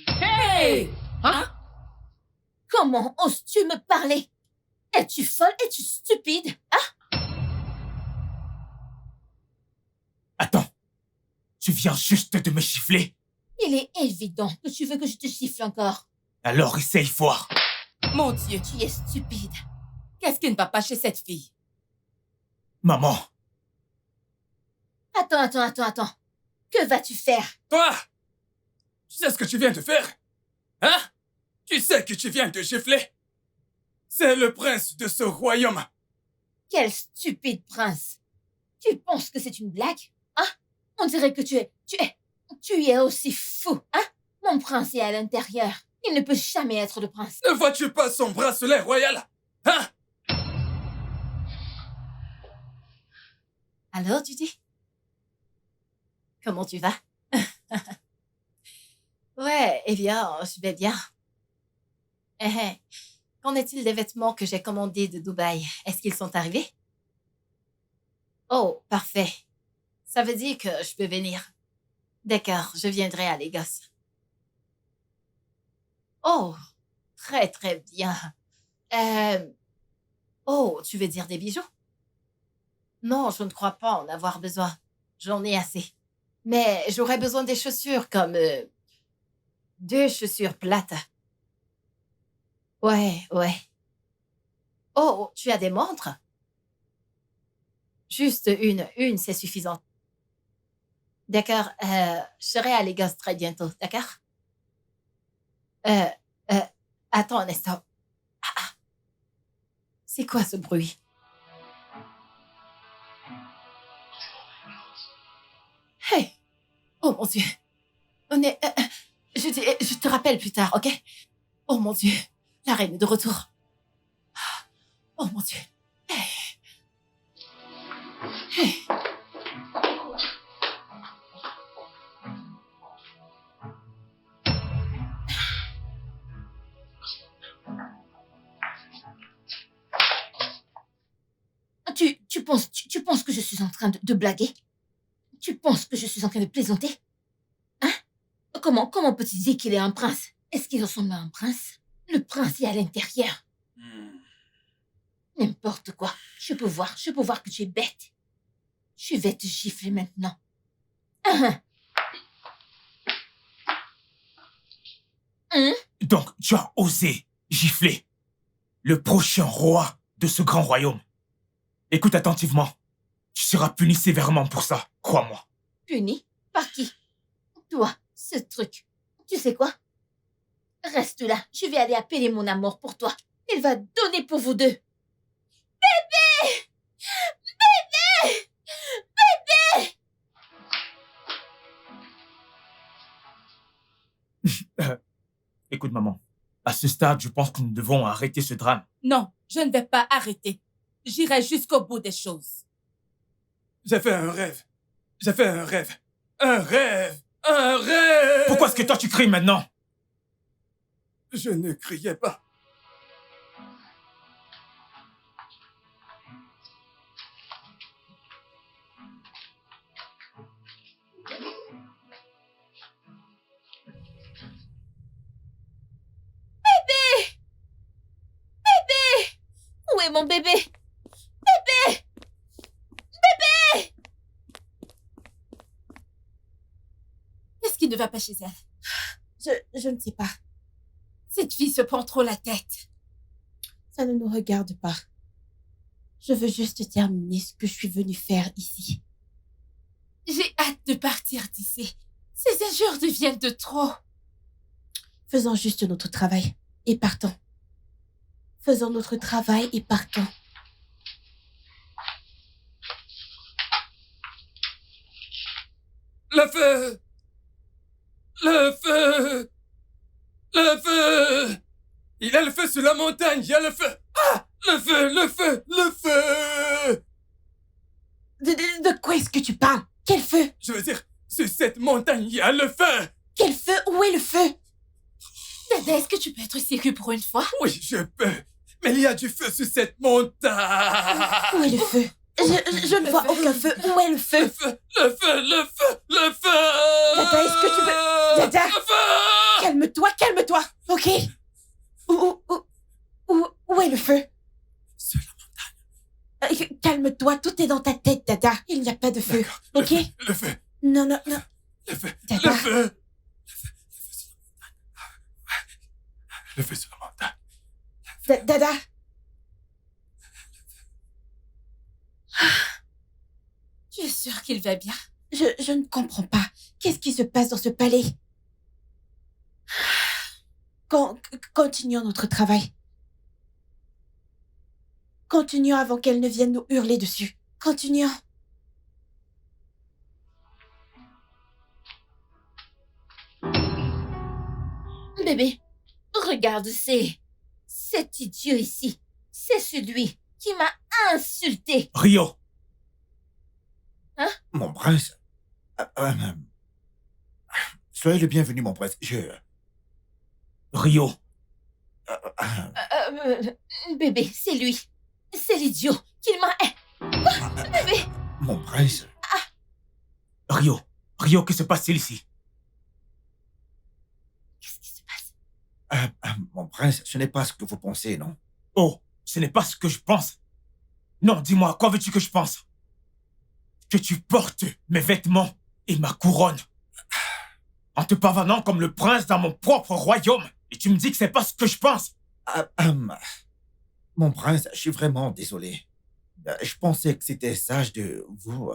Hey! Hein? Comment oses-tu me parler? Es-tu folle? Es-tu stupide? Hein? Attends, tu viens juste de me gifler? Il est évident que tu veux que je te gifle encore. Alors essaye voir. Mon Dieu, Tu es stupide. qu'est-ce qui ne va pas chez cette fille? Maman, Attends. Que vas-tu faire? Toi! Tu sais ce que tu viens de faire? Hein? Tu sais que tu viens de gifler? C'est le prince de ce royaume. Quel stupide prince. Tu penses que c'est une blague? Hein? On dirait que tu es aussi fou, hein? Mon prince est à l'intérieur. Il ne peut jamais être le prince. Ne vois-tu pas son bracelet royal? Hein? Alors, tu dis? Comment tu vas? Ouais, eh bien, je vais bien. Qu'en est-il des vêtements que j'ai commandés de Dubaï? Est-ce qu'ils sont arrivés? Oh, parfait. Ça veut dire que je peux venir. D'accord, je viendrai à Lagos. Oh, très très bien. Oh, tu veux dire des bijoux? Non, je ne crois pas en avoir besoin. J'en ai assez. Mais j'aurais besoin des chaussures comme 2 chaussures plates. Ouais. Oh, tu as des montres? Juste une, c'est suffisant. D'accord, je serai à Lagos très bientôt, d'accord? Attends un instant. C'est quoi ce bruit? Hey! Oh mon Dieu! On est... je te rappelle plus tard, ok? Oh mon Dieu! La reine est de retour. Oh mon Dieu! Hey! Tu penses que je suis en train de blaguer? Tu penses que je suis en train de plaisanter? Hein? Comment peux-tu dire qu'il est un prince? Est-ce qu'il ressemble à un prince? Le prince est à l'intérieur. N'importe quoi. Je peux voir que tu es bête. Je vais te gifler maintenant. Donc, tu as osé gifler le prochain roi de ce grand royaume. Écoute attentivement. Tu seras puni sévèrement pour ça, crois-moi. Puni? Par qui? Toi, ce truc. Tu sais quoi? Reste là. Je vais aller appeler mon amour pour toi. Il va donner pour vous deux. Bébé! Écoute, maman. À ce stade, je pense que nous devons arrêter ce drame. Non, je ne vais pas arrêter. J'irai jusqu'au bout des choses. J'ai fait un rêve. Un rêve. Pourquoi est-ce que toi tu cries maintenant? Je ne criais pas. Où est mon bébé? Qu'est-ce qui ne va pas chez elle? Je ne sais pas. Cette fille se prend trop la tête. Ça ne nous regarde pas. Je veux juste terminer ce que je suis venue faire ici. J'ai hâte de partir d'ici. Ces injures deviennent de trop. Faisons juste notre travail et partons. Faisons notre travail et partons. Le feu! Le feu! Le feu! Il y a le feu sur la montagne, il y a le feu! Ah! Le feu! Le feu! Le feu! De quoi est-ce que tu parles? Quel feu? Je veux dire, sur cette montagne, il y a le feu! Quel feu? Où est le feu? Dada, est-ce que tu peux être sérieux pour une fois? Oui, je peux. Mais il y a du feu sur cette montagne! Où est le feu? Je ne vois aucun feu. Où est le feu? Le feu! Le feu! Le feu! Le feu! Dada, est-ce que tu peux... Dada! Le feu! Calme-toi, ok? Où est le feu? Sur la montagne. Calme-toi, tout est dans ta tête, Dada. Il n'y a pas de feu, D'accord. ok? Le feu! Non. Le feu! Dada. Le feu! Le feu sur la montagne. Dada. Tu es sûre qu'il va bien? Je ne comprends pas. Qu'est-ce qui se passe dans ce palais? Continuons notre travail. Continuons avant qu'elle ne vienne nous hurler dessus. Continuons. Bébé, regarde, cet idiot ici. C'est celui qui m'a insulté. Rio! Mon prince, Soyez le bienvenu, mon prince. Rio, Bébé, c'est lui. C'est l'idiot qu'il m'a... Bébé, Mon prince. Rio, que se passe-t-il ici? qu'est-ce qui se passe? Mon prince, ce n'est pas ce que vous pensez, non? Oh, ce n'est pas ce que je pense. Non, dis-moi, à quoi veux-tu que je pense? Que tu portes mes vêtements et ma couronne en te pavanant comme le prince dans mon propre royaume. Et tu me dis que c'est pas ce que je pense. Mon prince, je suis vraiment désolé. Je pensais que c'était sage de vous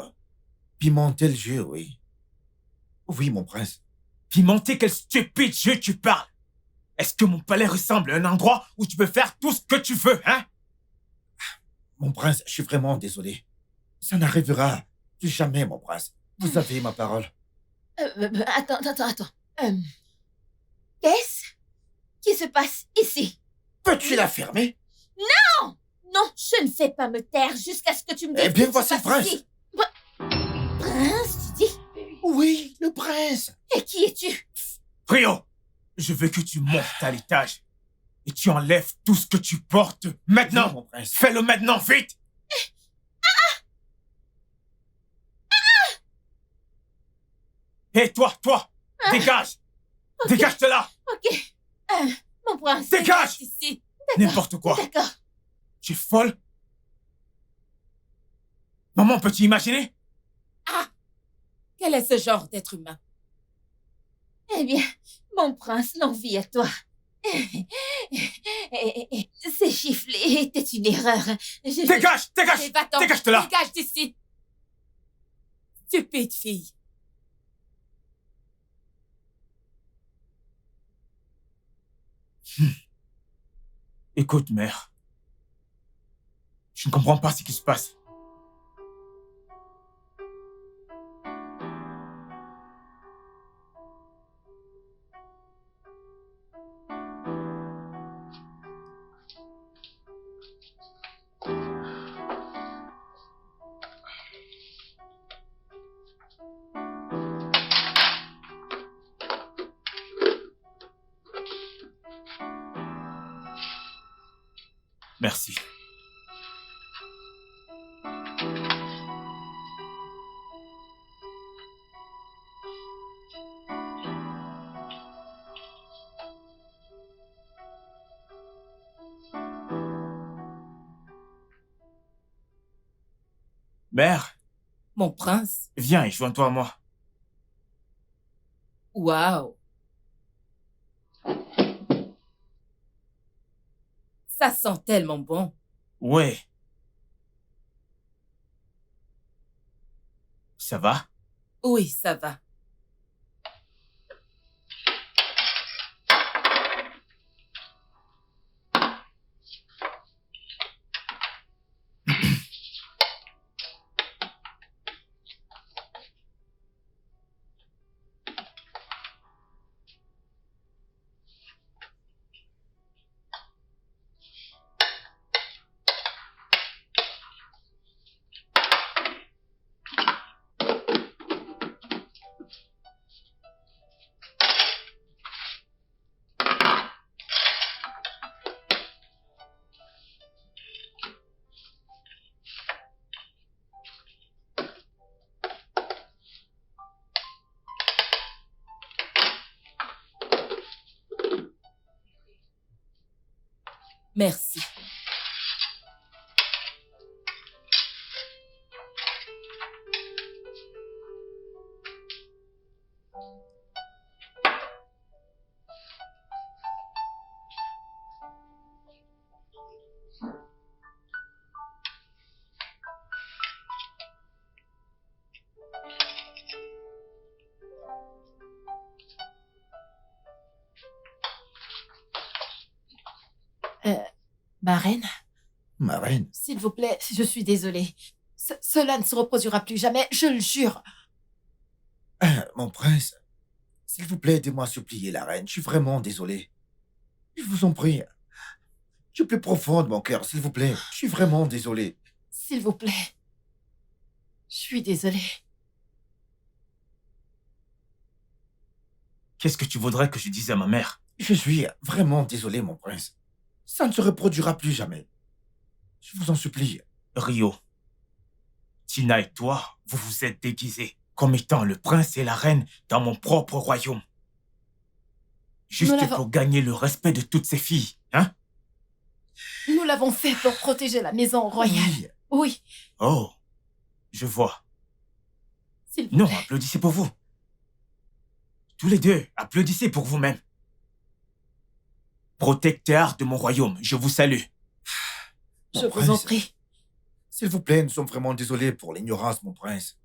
pimenter le jeu, oui. Oui, mon prince. Pimenter, quel stupide jeu tu parles. Est-ce que mon palais ressemble à un endroit où tu peux faire tout ce que tu veux, hein? Mon prince, je suis vraiment désolé. Ça n'arrivera plus jamais, mon prince. Vous avez ma parole. Attends. Qu'est-ce qui se passe ici? Peux-tu la fermer? Non, je ne vais pas me taire jusqu'à ce que tu me dises Eh bien, ce qui voici se le passe prince. ici. Prince, tu dis? Oui, le prince. Et qui es-tu? Rio, je veux que tu montes à l'étage et tu enlèves tout ce que tu portes maintenant. Oui, mon prince. Fais-le maintenant, vite. Hé, toi, dégage. Dégage de là. Ok. Mon prince, Dégage. reste ici. N'importe quoi. D'accord. Tu es folle? Maman, peux-tu imaginer? Quel est ce genre d'être humain? Eh bien, mon prince, l'envie à toi. Ces giflés étaient une erreur. Dégage. Va-t'en. Dégage de là. Dégage d'ici. Stupide fille. Écoute, mère. Je ne comprends pas ce qui se passe. Merci. Mère, Mon prince. viens et joins-toi à moi. Waouh. Ça sent tellement bon. Ouais. Ça va? Oui, ça va. Merci. Ma reine, Ma reine. s'il vous plaît, je suis désolée. Cela ne se reproduira plus jamais, je le jure. Mon prince, s'il vous plaît, aidez-moi à supplier la reine. Je suis vraiment désolé. Je vous en prie. Du plus profond de mon cœur, s'il vous plaît. Je suis vraiment désolé. S'il vous plaît. Je suis désolée. Qu'est-ce que tu voudrais que je dise à ma mère? Je suis vraiment désolé, mon prince. Ça ne se reproduira plus jamais. Je vous en supplie. Rio, Tina et toi, vous vous êtes déguisés comme étant le prince et la reine dans mon propre royaume. Juste pour gagner le respect de toutes ces filles, hein? Nous l'avons fait pour protéger la maison royale. Oui. Oh, je vois. S'il vous Non, plaît. applaudissez pour vous. Tous les deux, applaudissez pour vous-même. Protecteur de mon royaume, je vous salue. Je Mon vous en prince, prie. s'il vous plaît, nous sommes vraiment désolés pour l'ignorance, mon prince.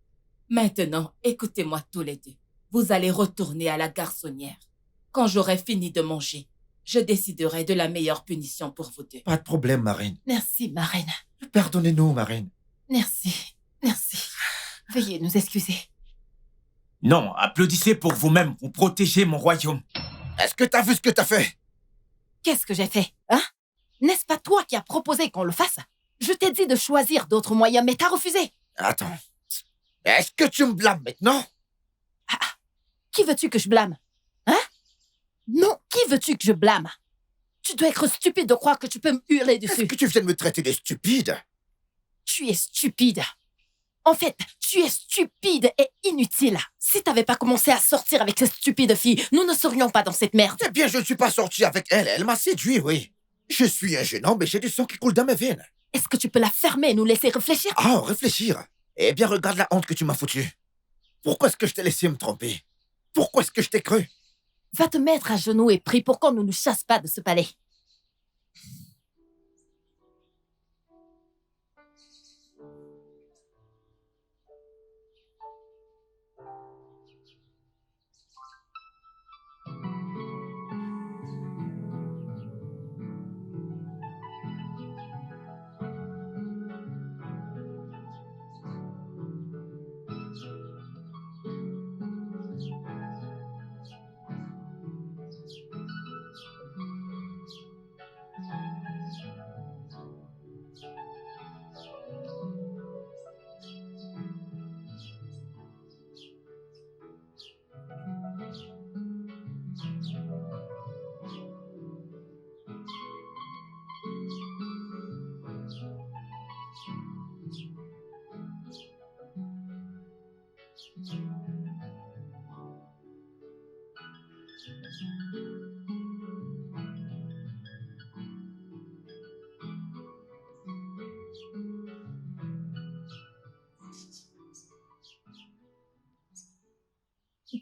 Maintenant, écoutez-moi tous les deux. Vous allez retourner à la garçonnière. Quand j'aurai fini de manger, je déciderai de la meilleure punition pour vous deux. Pas de problème, ma reine. Merci, ma reine. Pardonnez-nous, ma reine. Merci. Merci. Veuillez nous excuser. Non, applaudissez pour vous-même, vous protégez mon royaume. Est-ce que t'as vu ce que t'as fait? Qu'est-ce que j'ai fait, hein? N'est-ce pas toi qui as proposé qu'on le fasse? Je t'ai dit de choisir d'autres moyens, mais t'as refusé. Attends. Est-ce que tu me blâmes maintenant? Qui veux-tu que je blâme? Hein? Non, qui veux-tu que je blâme? Tu dois être stupide de croire que tu peux me hurler Est-ce dessus. que tu viens de me traiter de stupide? Tu es stupide. En fait, tu es stupide et inutile. Si t'avais pas commencé à sortir avec cette stupide fille, nous ne serions pas dans cette merde. Eh bien, je ne suis pas sorti avec elle. Elle m'a séduit, oui. Je suis un jeune homme et j'ai du sang qui coule dans mes veines. Est-ce que tu peux la fermer et nous laisser réfléchir? Ah, réfléchir. Eh bien, regarde la honte que tu m'as foutue. Pourquoi est-ce que je t'ai laissé me tromper? Pourquoi est-ce que je t'ai cru? Va te mettre à genoux et prie pour qu'on ne nous chasse pas de ce palais.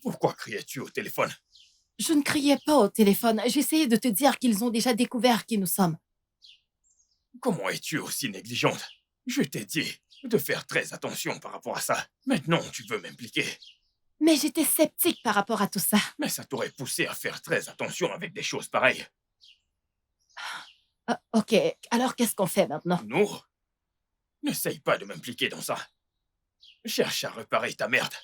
Pourquoi criais-tu au téléphone? Je ne criais pas au téléphone. J'essayais de te dire qu'ils ont déjà découvert qui nous sommes. Comment es-tu aussi négligente? Je t'ai dit de faire très attention par rapport à ça. Maintenant, tu veux m'impliquer. Mais j'étais sceptique par rapport à tout ça. Mais ça t'aurait poussé à faire très attention avec des choses pareilles. Ok, alors qu'est-ce qu'on fait maintenant? Nous? N'essaye pas de m'impliquer dans ça. Cherche à réparer ta merde.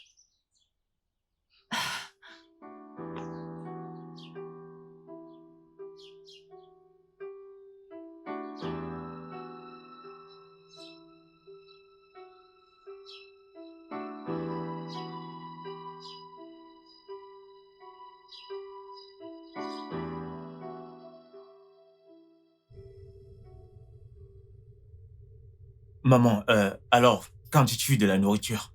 Maman, alors, qu'en dis-tu de la nourriture?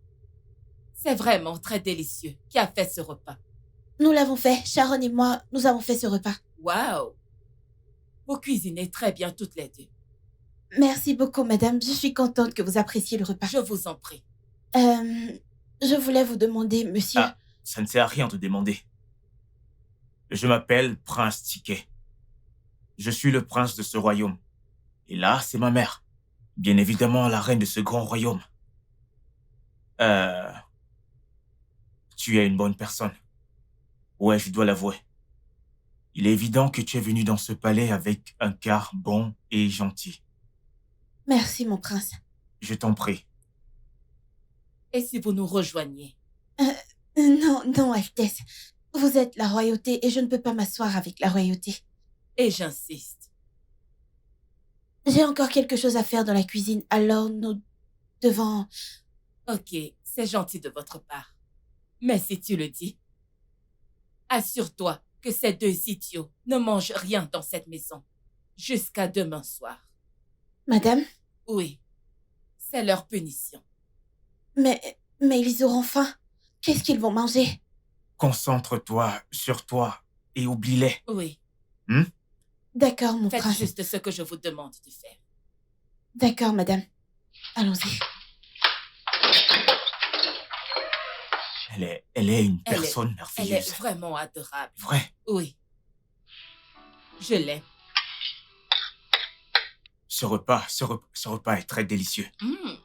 C'est vraiment très délicieux. Qui a fait ce repas? Nous l'avons fait. Sharon et moi, nous avons fait ce repas. Waouh! Vous cuisinez très bien toutes les deux. Merci beaucoup, madame. Je suis contente que vous appréciez le repas. Je vous en prie. Je voulais vous demander, monsieur... Ah, ça ne sert à rien de demander. Je m'appelle Prince Ticket. Je suis le prince de ce royaume. Et là, c'est ma mère. Bien évidemment, la reine de ce grand royaume. Tu es une bonne personne. Ouais, je dois l'avouer. Il est évident que tu es venu dans ce palais avec un cœur bon et gentil. Merci, mon prince. Je t'en prie. Et si vous nous rejoigniez? Non, non, Altesse. Vous êtes la royauté et je ne peux pas m'asseoir avec la royauté. Et j'insiste. J'ai encore quelque chose à faire dans la cuisine, alors nous devons... Ok, c'est gentil de votre part. Mais si tu le dis... Assure-toi que ces deux idiots ne mangent rien dans cette maison jusqu'à demain soir. Madame, Oui, c'est leur punition. mais ils auront faim. Qu'est-ce qu'ils vont manger? Concentre-toi sur toi et oublie-les. Oui, D'accord, mon faites prince. juste ce que je vous demande de faire. D'accord, madame. Allons-y. Elle est une Elle est- personne Elle merveilleuse. est vraiment adorable. Vrai. Oui, je l'aime. Ce repas est très délicieux. Mm.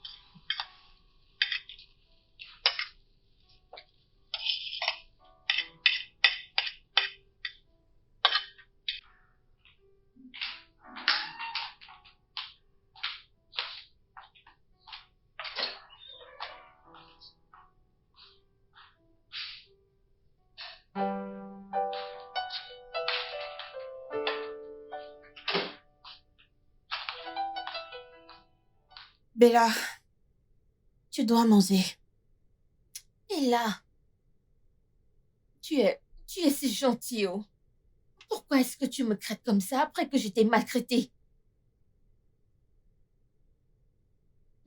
Bella, tu dois manger. Et là, tu es si gentil, oh. Pourquoi est-ce que tu me traites comme ça après que je t'ai maltraité?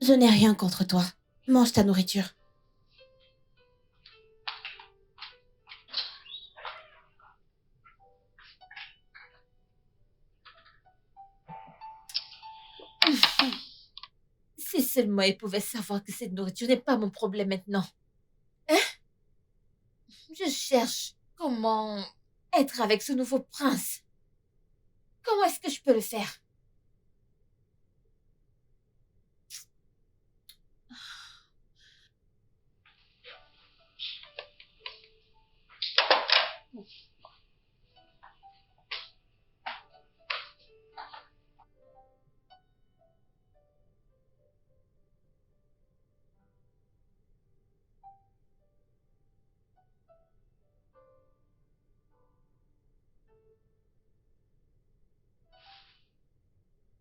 Je n'ai rien contre toi. Mange ta nourriture. Si seulement il pouvait savoir que cette nourriture n'est pas mon problème maintenant. Hein? Je cherche comment être avec ce nouveau prince. Comment est-ce que je peux le faire?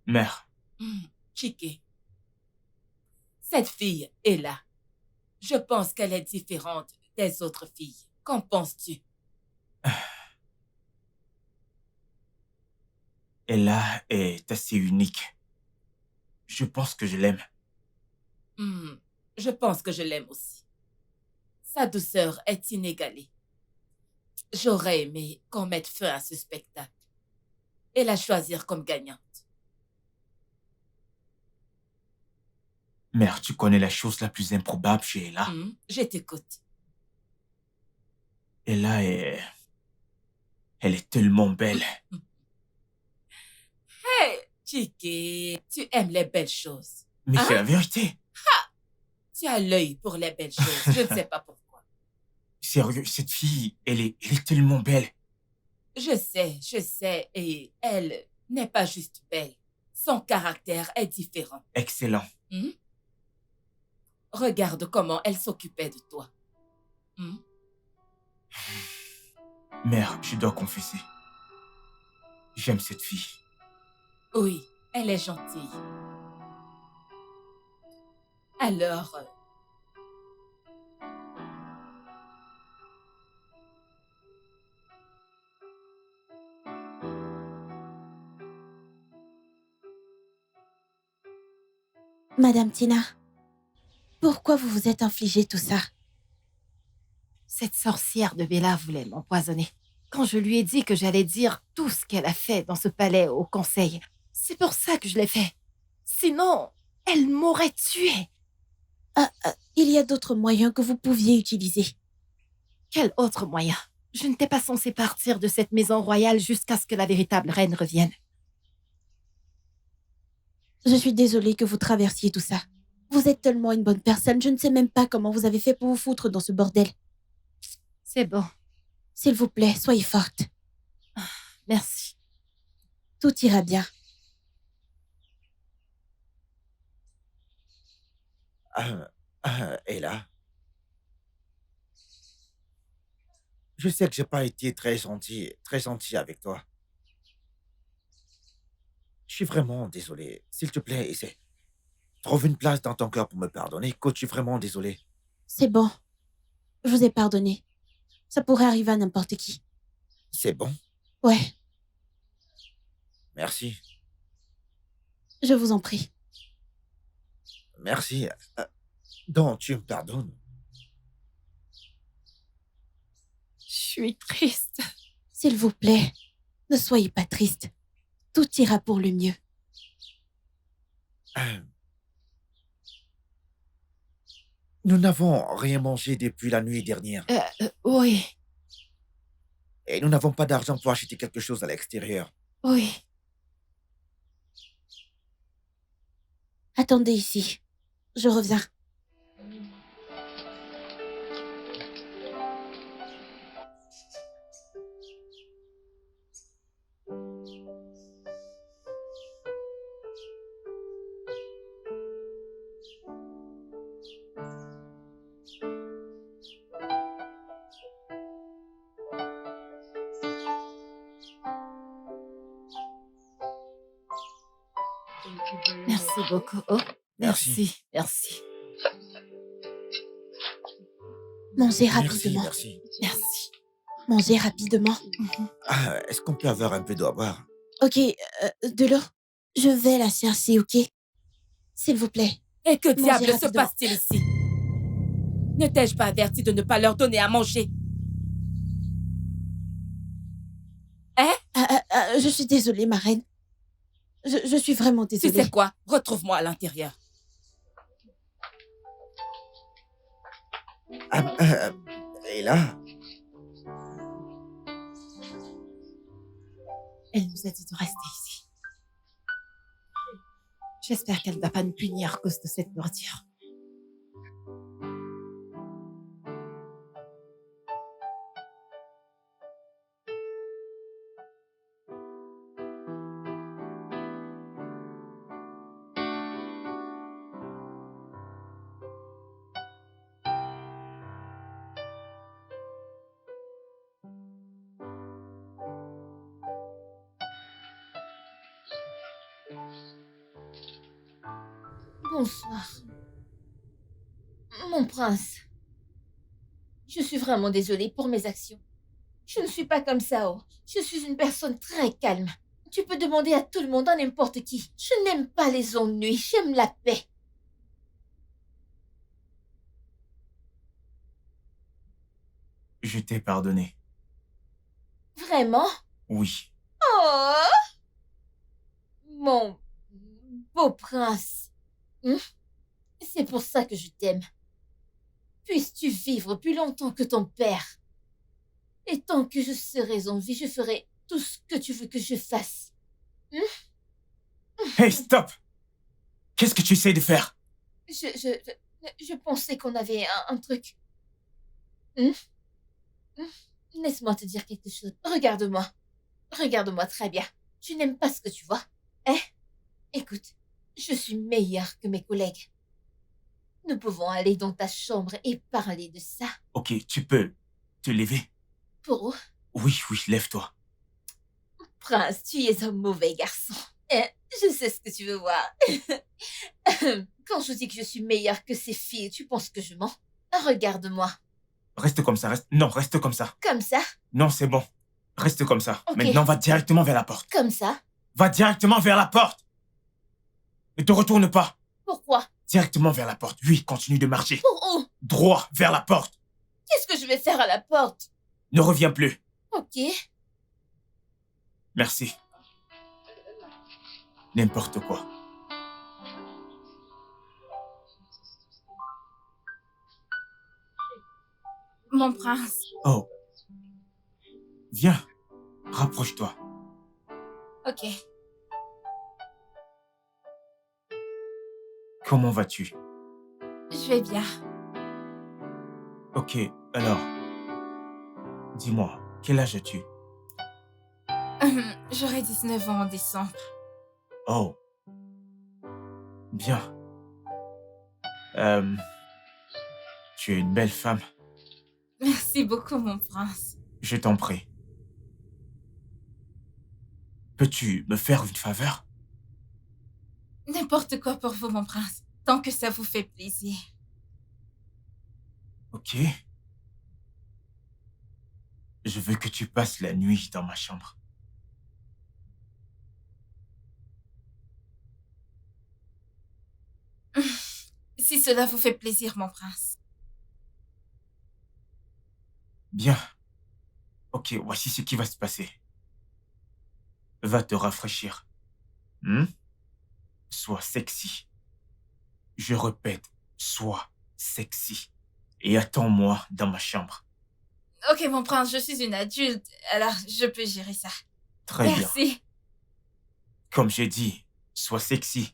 Mère, Chike, cette fille est là. Je pense qu'elle est différente des autres filles. Qu'en penses-tu? Ella est assez unique. Je pense que je l'aime. Je pense que je l'aime aussi. Sa douceur est inégalée. J'aurais aimé qu'on mette fin à ce spectacle et la choisir comme gagnante. Mère, tu connais la chose la plus improbable chez Ella. Je t'écoute. Ella est... Elle est tellement belle. Hey, Chike, tu aimes les belles choses. Mais Hein? c'est la vérité. Tu as l'œil pour les belles choses. Je ne sais pas pourquoi. Sérieux, cette fille, elle est tellement belle. Je sais, et elle n'est pas juste belle. Son caractère est différent. Excellent. Regarde comment elle s'occupait de toi. Mère, je dois confesser. J'aime cette fille. Oui, elle est gentille. Alors, Madame Tina, pourquoi vous vous êtes infligé tout ça? Cette sorcière de Bella voulait m'empoisonner. Quand je lui ai dit que j'allais dire tout ce qu'elle a fait dans ce palais au conseil, c'est pour ça que je l'ai fait. Sinon, elle m'aurait tué. Il y a d'autres moyens que vous pouviez utiliser. Quel autre moyen? Je n'étais pas censée partir de cette maison royale jusqu'à ce que la véritable reine revienne. Je suis désolée que vous traversiez tout ça. Vous êtes tellement une bonne personne, je ne sais même pas comment vous avez fait pour vous foutre dans ce bordel. C'est bon. S'il vous plaît, soyez forte. Merci. Tout ira bien. Ella, je sais que j'ai pas été très gentil avec toi. Je suis vraiment désolé. S'il te plaît, essaie. Trouve une place dans ton cœur pour me pardonner. Écoute, je suis vraiment désolé. C'est bon. Je vous ai pardonné. Ça pourrait arriver à n'importe qui. C'est bon. Ouais, Merci. je vous en prie. Merci. Donc, tu me pardonnes? Je suis triste. S'il vous plaît, ne soyez pas triste. Tout ira pour le mieux. Euh, Nous n'avons rien mangé depuis la nuit dernière. Oui, Et nous n'avons pas d'argent pour acheter quelque chose à l'extérieur. oui. Attendez ici. Je reviens. Merci beaucoup. Oh, Merci. merci. Mangez Merci, rapidement. merci. Merci. Mangez rapidement. Est-ce qu'on peut avoir un peu d'eau à boire? Ok, de l'eau. Je vais la chercher, ok? S'il vous plaît. Et que Mangez diable se rapidement. passe-t-il ici? Ne t'ai-je pas averti de ne pas leur donner à manger? Je suis désolée, ma reine. Je suis vraiment Tu désolée. sais quoi? Retrouve-moi à l'intérieur. Et là? Elle nous a dit de rester ici. J'espère qu'elle ne va pas nous punir à cause de cette nourriture. Bonsoir. Mon prince. Je suis vraiment désolée pour mes actions. Je ne suis pas comme ça, oh. Je suis une personne très calme. Tu peux demander à tout le monde, à n'importe qui. Je n'aime pas les ennuis, j'aime la paix. Je t'ai pardonné. Vraiment? Oui. Oh! Mon beau prince. C'est pour ça que je t'aime. Puisses-tu vivre plus longtemps que ton père. Et tant que je serai en vie, je ferai tout ce que tu veux que je fasse. Hey, stop! Qu'est-ce que tu essaies de faire? Je pensais qu'on avait un truc. Laisse-moi te dire quelque chose. Regarde-moi. Regarde-moi très bien. Tu n'aimes pas ce que tu vois. Écoute, je suis meilleure que mes collègues. Nous pouvons aller dans ta chambre et parler de ça. Ok, tu peux te lever? Pour Oui, lève-toi. Prince, tu es un mauvais garçon. Je sais ce que tu veux voir. Quand je dis que je suis meilleure que ces filles, tu penses que je mens? Regarde-moi. Reste comme ça, reste... Non, reste comme ça. Comme ça? Non, c'est bon. Reste comme ça. Ok. Maintenant, va directement vers la porte. Comme ça? Va directement vers la porte. Ne te retourne pas. Pourquoi? Directement vers la porte. Oui, continue de marcher. Pour où? Droit vers la porte. Qu'est-ce que je vais faire à la porte? Ne reviens plus. Ok. Merci. N'importe quoi. Mon prince. Oh. Viens. Rapproche-toi. Ok. Comment vas-tu? Je vais bien. Ok, alors. Dis-moi, quel âge as-tu? J'aurai 19 ans en décembre. Oh. Bien. Tu es une belle femme. Merci beaucoup, mon prince. Je t'en prie. Peux-tu me faire une faveur? N'importe quoi pour vous, mon prince. Tant que ça vous fait plaisir. Ok. Je veux que tu passes la nuit dans ma chambre. Si cela vous fait plaisir, mon prince. Bien. Ok, voici ce qui va se passer. Va te rafraîchir. Sois sexy. Je répète, sois sexy. Et attends-moi dans ma chambre. Ok, mon prince, je suis une adulte, alors je peux gérer ça. Très bien. Merci. Comme j'ai dit, sois sexy.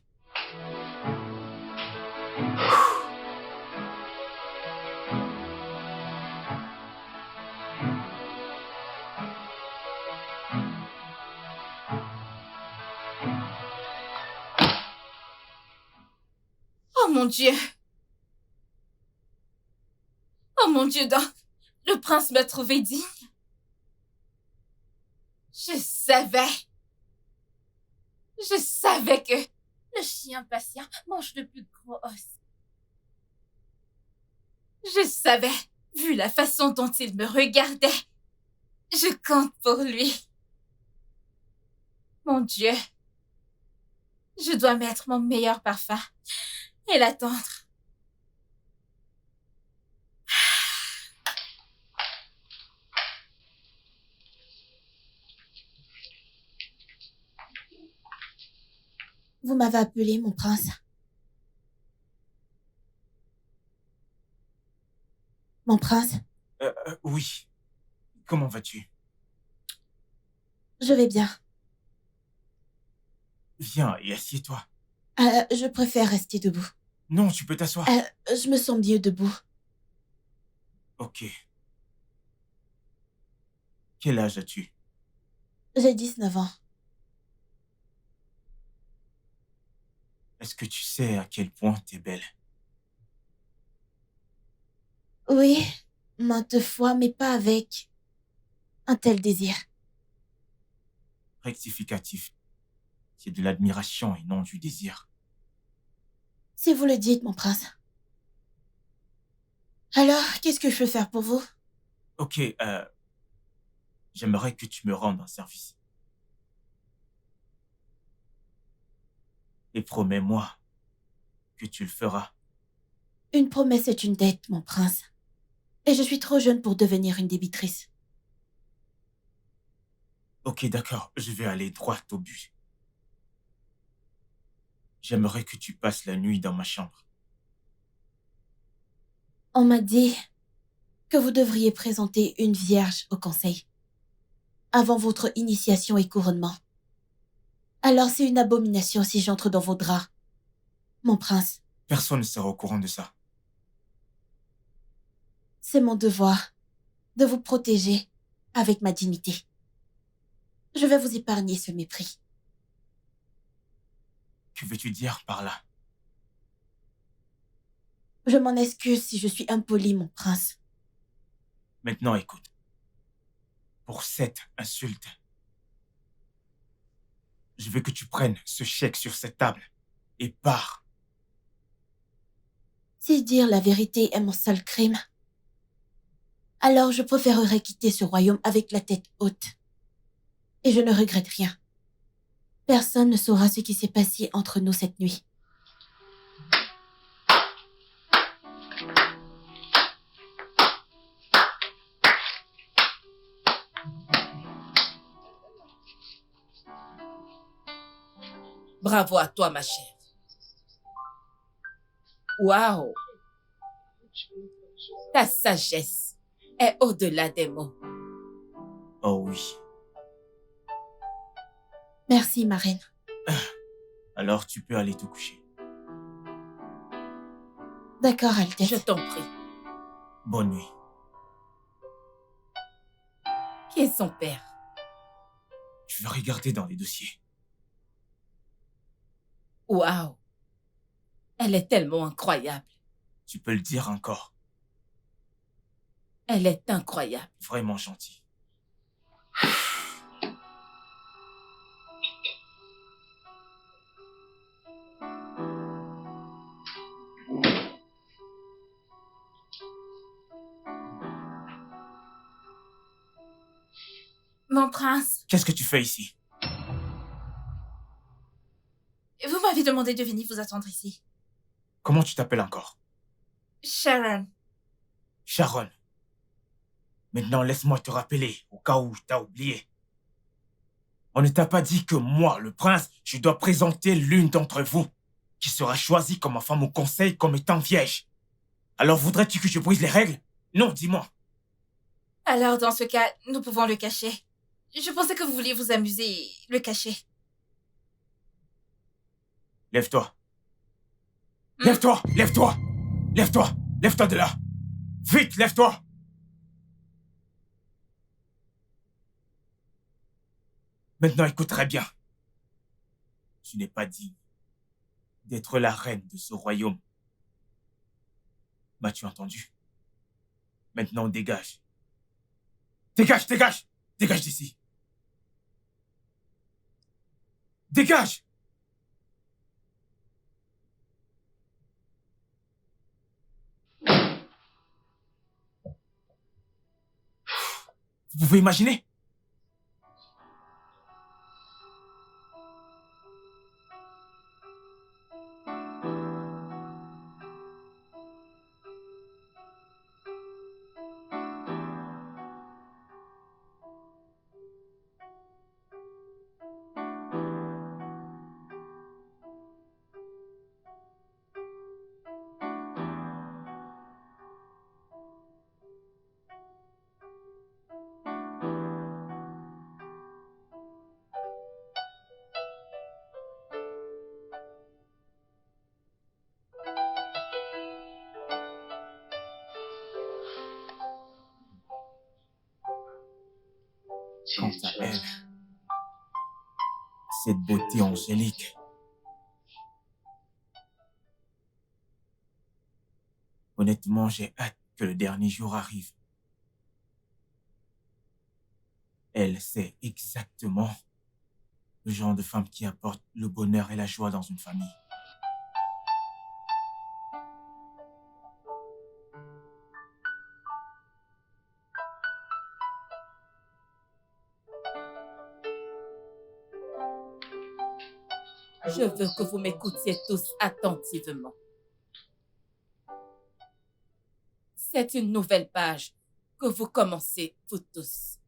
Oh mon Dieu. Oh mon Dieu, donc, le prince m'a trouvé digne. Je savais que le chien patient mange le plus gros os. Je savais, vu la façon dont il me regardait. Je compte pour lui. Mon Dieu. Je dois mettre mon meilleur parfum et l'attendre. Vous m'avez appelé, mon prince. Mon prince, Oui. Comment vas-tu? je vais bien. Viens et assieds-toi. Je préfère rester debout. Non, tu peux t'asseoir. Je me sens mieux debout. Ok. Quel âge as-tu? J'ai 19 ans. Est-ce que tu sais à quel point t'es belle? Oui, maintes fois, mais pas avec un tel désir. Rectificatif. C'est de l'admiration et non du désir. Si vous le dites, mon prince. Alors, qu'est-ce que je peux faire pour vous? Ok, j'aimerais que tu me rendes un service. Et promets-moi que tu le feras. Une promesse est une dette, mon prince. Et je suis trop jeune pour devenir une débitrice. Ok, d'accord, je vais aller droit au but. J'aimerais que tu passes la nuit dans ma chambre. On m'a dit que vous devriez présenter une vierge au conseil avant votre initiation et couronnement. Alors c'est une abomination si j'entre dans vos draps, mon prince. Personne ne sera au courant de ça. C'est mon devoir de vous protéger avec ma dignité. Je vais vous épargner ce mépris. Que veux-tu dire par là? Je m'en excuse si je suis impoli, mon prince. Maintenant, écoute. Pour cette insulte, je veux que tu prennes ce chèque sur cette table et pars. Si dire la vérité est mon seul crime, alors je préférerais quitter ce royaume avec la tête haute. Et je ne regrette rien. Personne ne saura ce qui s'est passé entre nous cette nuit. Bravo à toi, ma chère. Waouh! Ta sagesse est au-delà des mots. Oh oui. Merci, ma reine. Alors tu peux aller te coucher. D'accord, Altesse. Je t'en prie. Bonne nuit. Qui est son père? Je vais regarder dans les dossiers. Waouh! Elle est tellement incroyable. Tu peux le dire encore. Elle est incroyable. Vraiment gentil. Mon prince, Qu'est-ce que tu fais ici? vous m'avez demandé de venir vous attendre ici. Comment tu t'appelles encore? Sharon, Sharon. Maintenant, laisse-moi te rappeler, au cas où t'as oublié. On ne t'a pas dit que moi, le prince, je dois présenter l'une d'entre vous, qui sera choisie comme ma femme au conseil comme étant vierge. Alors voudrais-tu que je brise les règles? Non, dis-moi. alors dans ce cas, nous pouvons le cacher. Je pensais que vous vouliez vous amuser et le cacher. Lève-toi. Lève-toi, lève-toi. Lève-toi, lève-toi de là. Vite, lève-toi. Maintenant, écoute très bien. Tu n'es pas digne d'être la reine de ce royaume. M'as-tu entendu? Maintenant, dégage. Dégage, dégage! Dégage d'ici. Dégage! Vous pouvez imaginer? Quant à elle, cette beauté angélique, honnêtement, j'ai hâte que le dernier jour arrive. Elle sait exactement le genre de femme qui apporte le bonheur et la joie dans une famille. Je veux que vous m'écoutiez tous attentivement. C'est une nouvelle page que vous commencez, vous tous.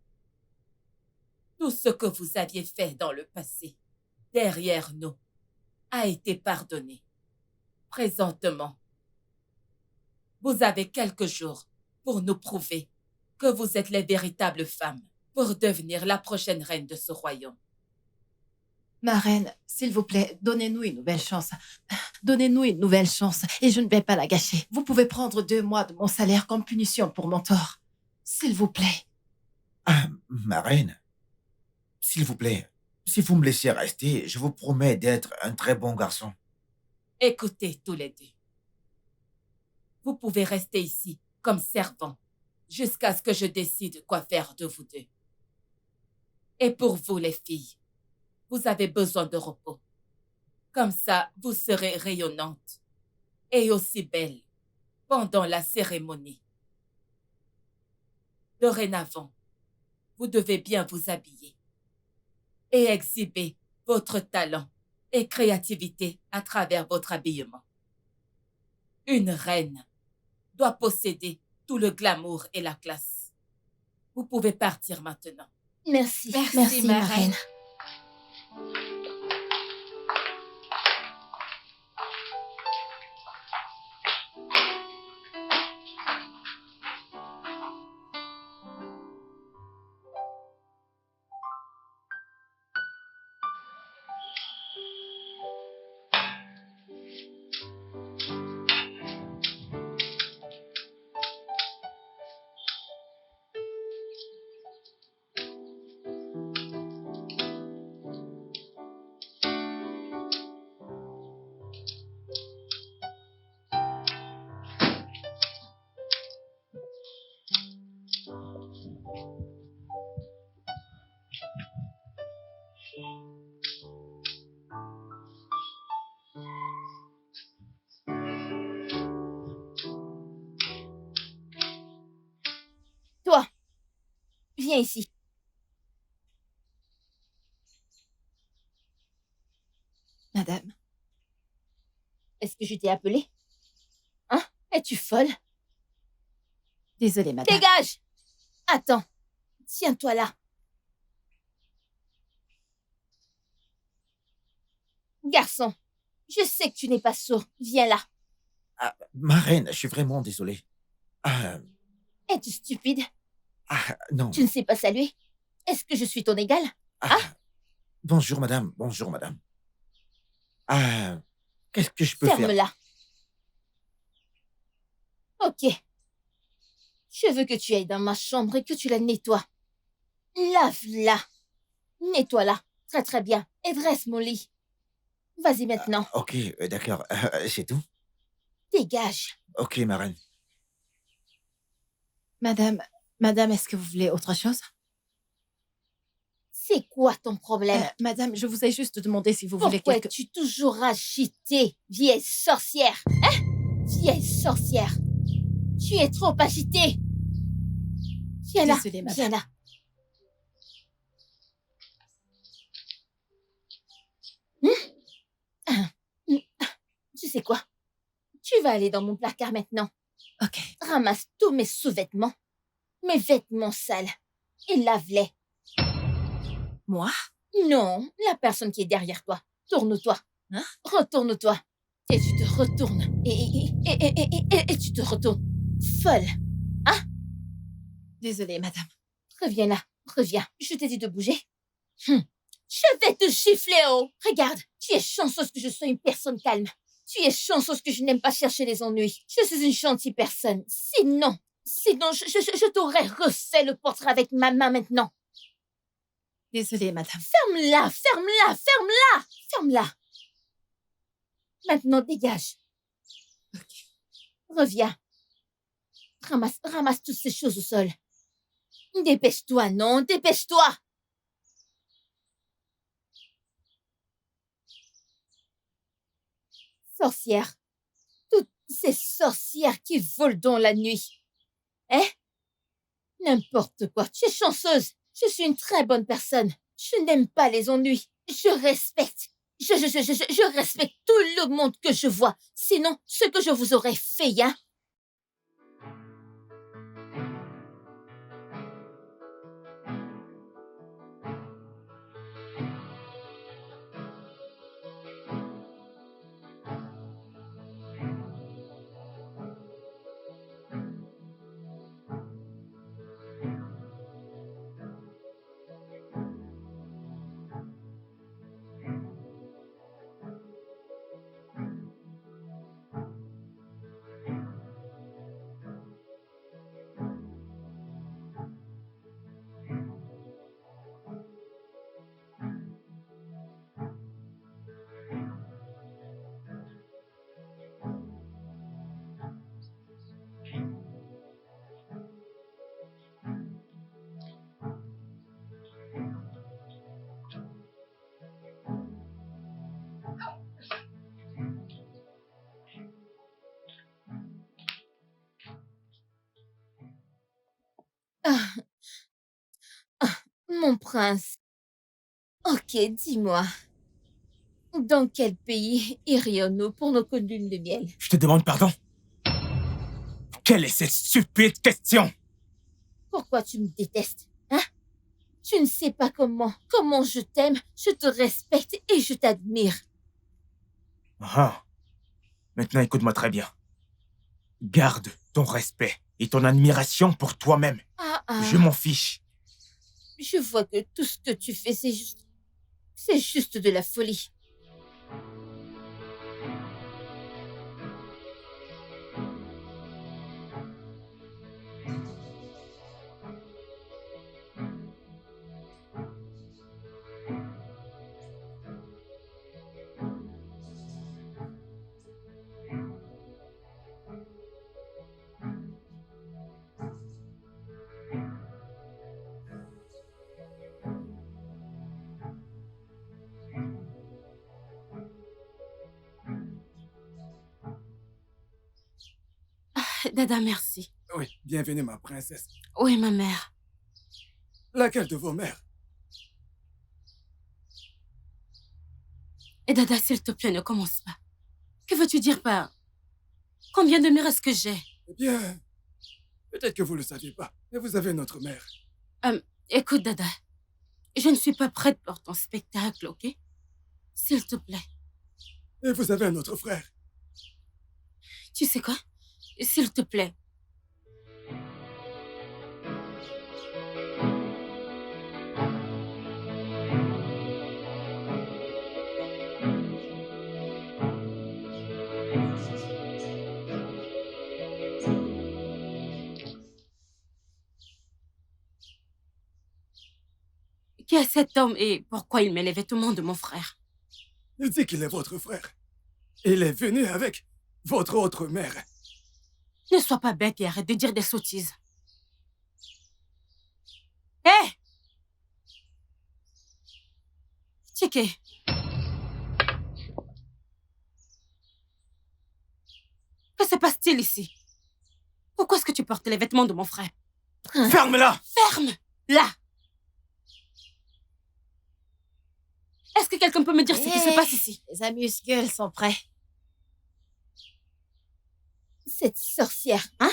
Tout ce que vous aviez fait dans le passé, derrière nous, a été pardonné. Présentement, vous avez quelques jours pour nous prouver que vous êtes les véritables femmes pour devenir la prochaine reine de ce royaume. Ma reine, s'il vous plaît, donnez-nous une nouvelle chance. Donnez-nous une nouvelle chance et je ne vais pas la gâcher. Vous pouvez prendre 2 mois de mon salaire comme punition pour mon tort. S'il vous plaît. Ma reine, s'il vous plaît, si vous me laissez rester, je vous promets d'être un très bon garçon. Écoutez tous les deux. Vous pouvez rester ici comme servant jusqu'à ce que je décide quoi faire de vous deux. Et pour vous, les filles, vous avez besoin de repos. Comme ça, vous serez rayonnantes et aussi belles pendant la cérémonie. Dorénavant, vous devez bien vous habiller et exhiber votre talent et créativité à travers votre habillement. Une reine doit posséder tout le glamour et la classe. Vous pouvez partir maintenant. Merci. Merci, ma reine. Toi, viens ici. Madame, Est-ce que je t'ai appelé? Hein? Es-tu folle? désolée, madame. Dégage! Attends. Tiens-toi là. Garçon, je sais que tu n'es pas sourd. Viens là. Ah, ma reine, je suis vraiment désolé. Ah, Es-tu stupide? non. Tu ne sais pas saluer? Est-ce que je suis ton égal? Bonjour, madame. Bonjour, madame. Qu'est-ce que je peux faire? Ferme-la. Ok. Je veux que tu ailles dans ma chambre et que tu la nettoies. Lave-la. Nettoie-la. Très très bien. Et dresse mon lit. Vas-y maintenant. Ok, d'accord. C'est tout? Dégage. Ok, ma reine. Madame, est-ce que vous voulez autre chose? C'est quoi ton problème? Madame, je vous ai juste demandé si vous voulez Pourquoi quelque... es-tu toujours agitée, vieille sorcière? Hein? Vieille sorcière. Tu es trop agitée. Viens là. Désolée, madame. Viens là. Tu sais quoi? Tu vas aller dans mon placard maintenant. Ok. Ramasse tous mes sous-vêtements, mes vêtements sales, et lave-les. Moi? Non, la personne qui est derrière toi. Tourne-toi. Hein? Retourne-toi. Et tu te retournes. Et tu te retournes. Folle. Désolée, madame. Reviens là. Reviens. Je t'ai dit de bouger. Je vais te gifler, oh. Regarde, tu es chanceuse que je sois une personne calme. Tu es chanceuse que je n'aime pas chercher les ennuis. Je suis une gentille personne. Sinon, je t'aurais refait le portrait avec ma main maintenant. Désolée, madame. Ferme-la, ferme-la, ferme-la, ferme-la. Maintenant, dégage. Ok. Reviens. Ramasse toutes ces choses au sol. Dépêche-toi, non, dépêche-toi. Sorcière. Toutes ces sorcières qui volent dans la nuit. Hein? N'importe quoi. Tu es chanceuse. Je suis une très bonne personne. Je n'aime pas les ennuis. Je respecte. Je respecte tout le monde que je vois. Sinon, ce que je vous aurais fait, hein? Mon prince. Ok, dis-moi. Dans quel pays irions-nous pour nos lunes de miel? Je te demande pardon. Quelle est cette stupide question? Pourquoi tu me détestes, hein? Tu ne sais pas comment je t'aime, je te respecte et je t'admire. Maintenant, écoute-moi très bien. Garde ton respect et ton admiration pour toi-même. Je m'en fiche. Je vois que tout ce que tu fais, c'est juste de la folie. Dada, merci. Oui, bienvenue, ma princesse. Oui, ma mère. Laquelle de vos mères? Et Dada, s'il te plaît, ne commence pas. Que veux-tu dire par... Combien de mères est-ce que j'ai? Eh bien, peut-être que vous ne le saviez pas, mais vous avez notre mère. Écoute, Dada, je ne suis pas prête pour ton spectacle, ok? S'il te plaît. Et vous avez un autre frère. Tu sais quoi? S'il te plaît. Qui est cet homme et pourquoi il met les vêtements de mon frère? Il dit qu'il est votre frère. Il est venu avec votre autre mère. Ne sois pas bête et arrête de dire des sottises. Hé! Tcheke. Que se passe-t-il ici? Pourquoi est-ce que tu portes les vêtements de mon frère? Ferme-la! Ferme-la! Est-ce que quelqu'un peut me dire ce qui se passe ici? Les amuse-gueules sont prêts. Cette sorcière, hein?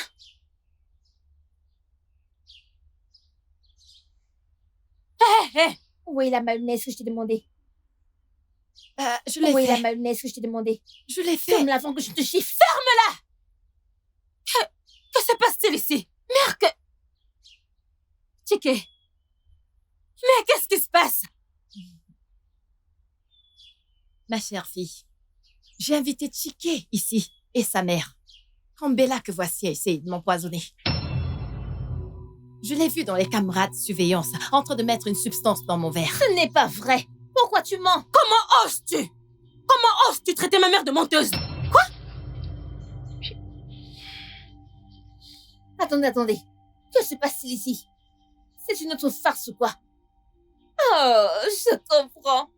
Hé! Où est la mayonnaise que je t'ai demandé? Je l'ai Où est la fait. mayonnaise que je t'ai demandé? Je l'ai fait. Ferme-la avant que je te chiffre. Ferme-la! Que se passe-t-il ici? Merde que... Tcheke. Mais qu'est-ce qui se passe? Ma chère fille, j'ai invité Tchike ici et sa mère. Quand Bella que voici a essayé de m'empoisonner. Je l'ai vu dans les caméras de surveillance en train de mettre une substance dans mon verre. Ce n'est pas vrai. Pourquoi tu mens? Comment oses-tu? Comment oses-tu traiter ma mère de menteuse? Quoi? Attendez. Que se passe-t-il ici? C'est une autre farce ou quoi? Oh, je comprends.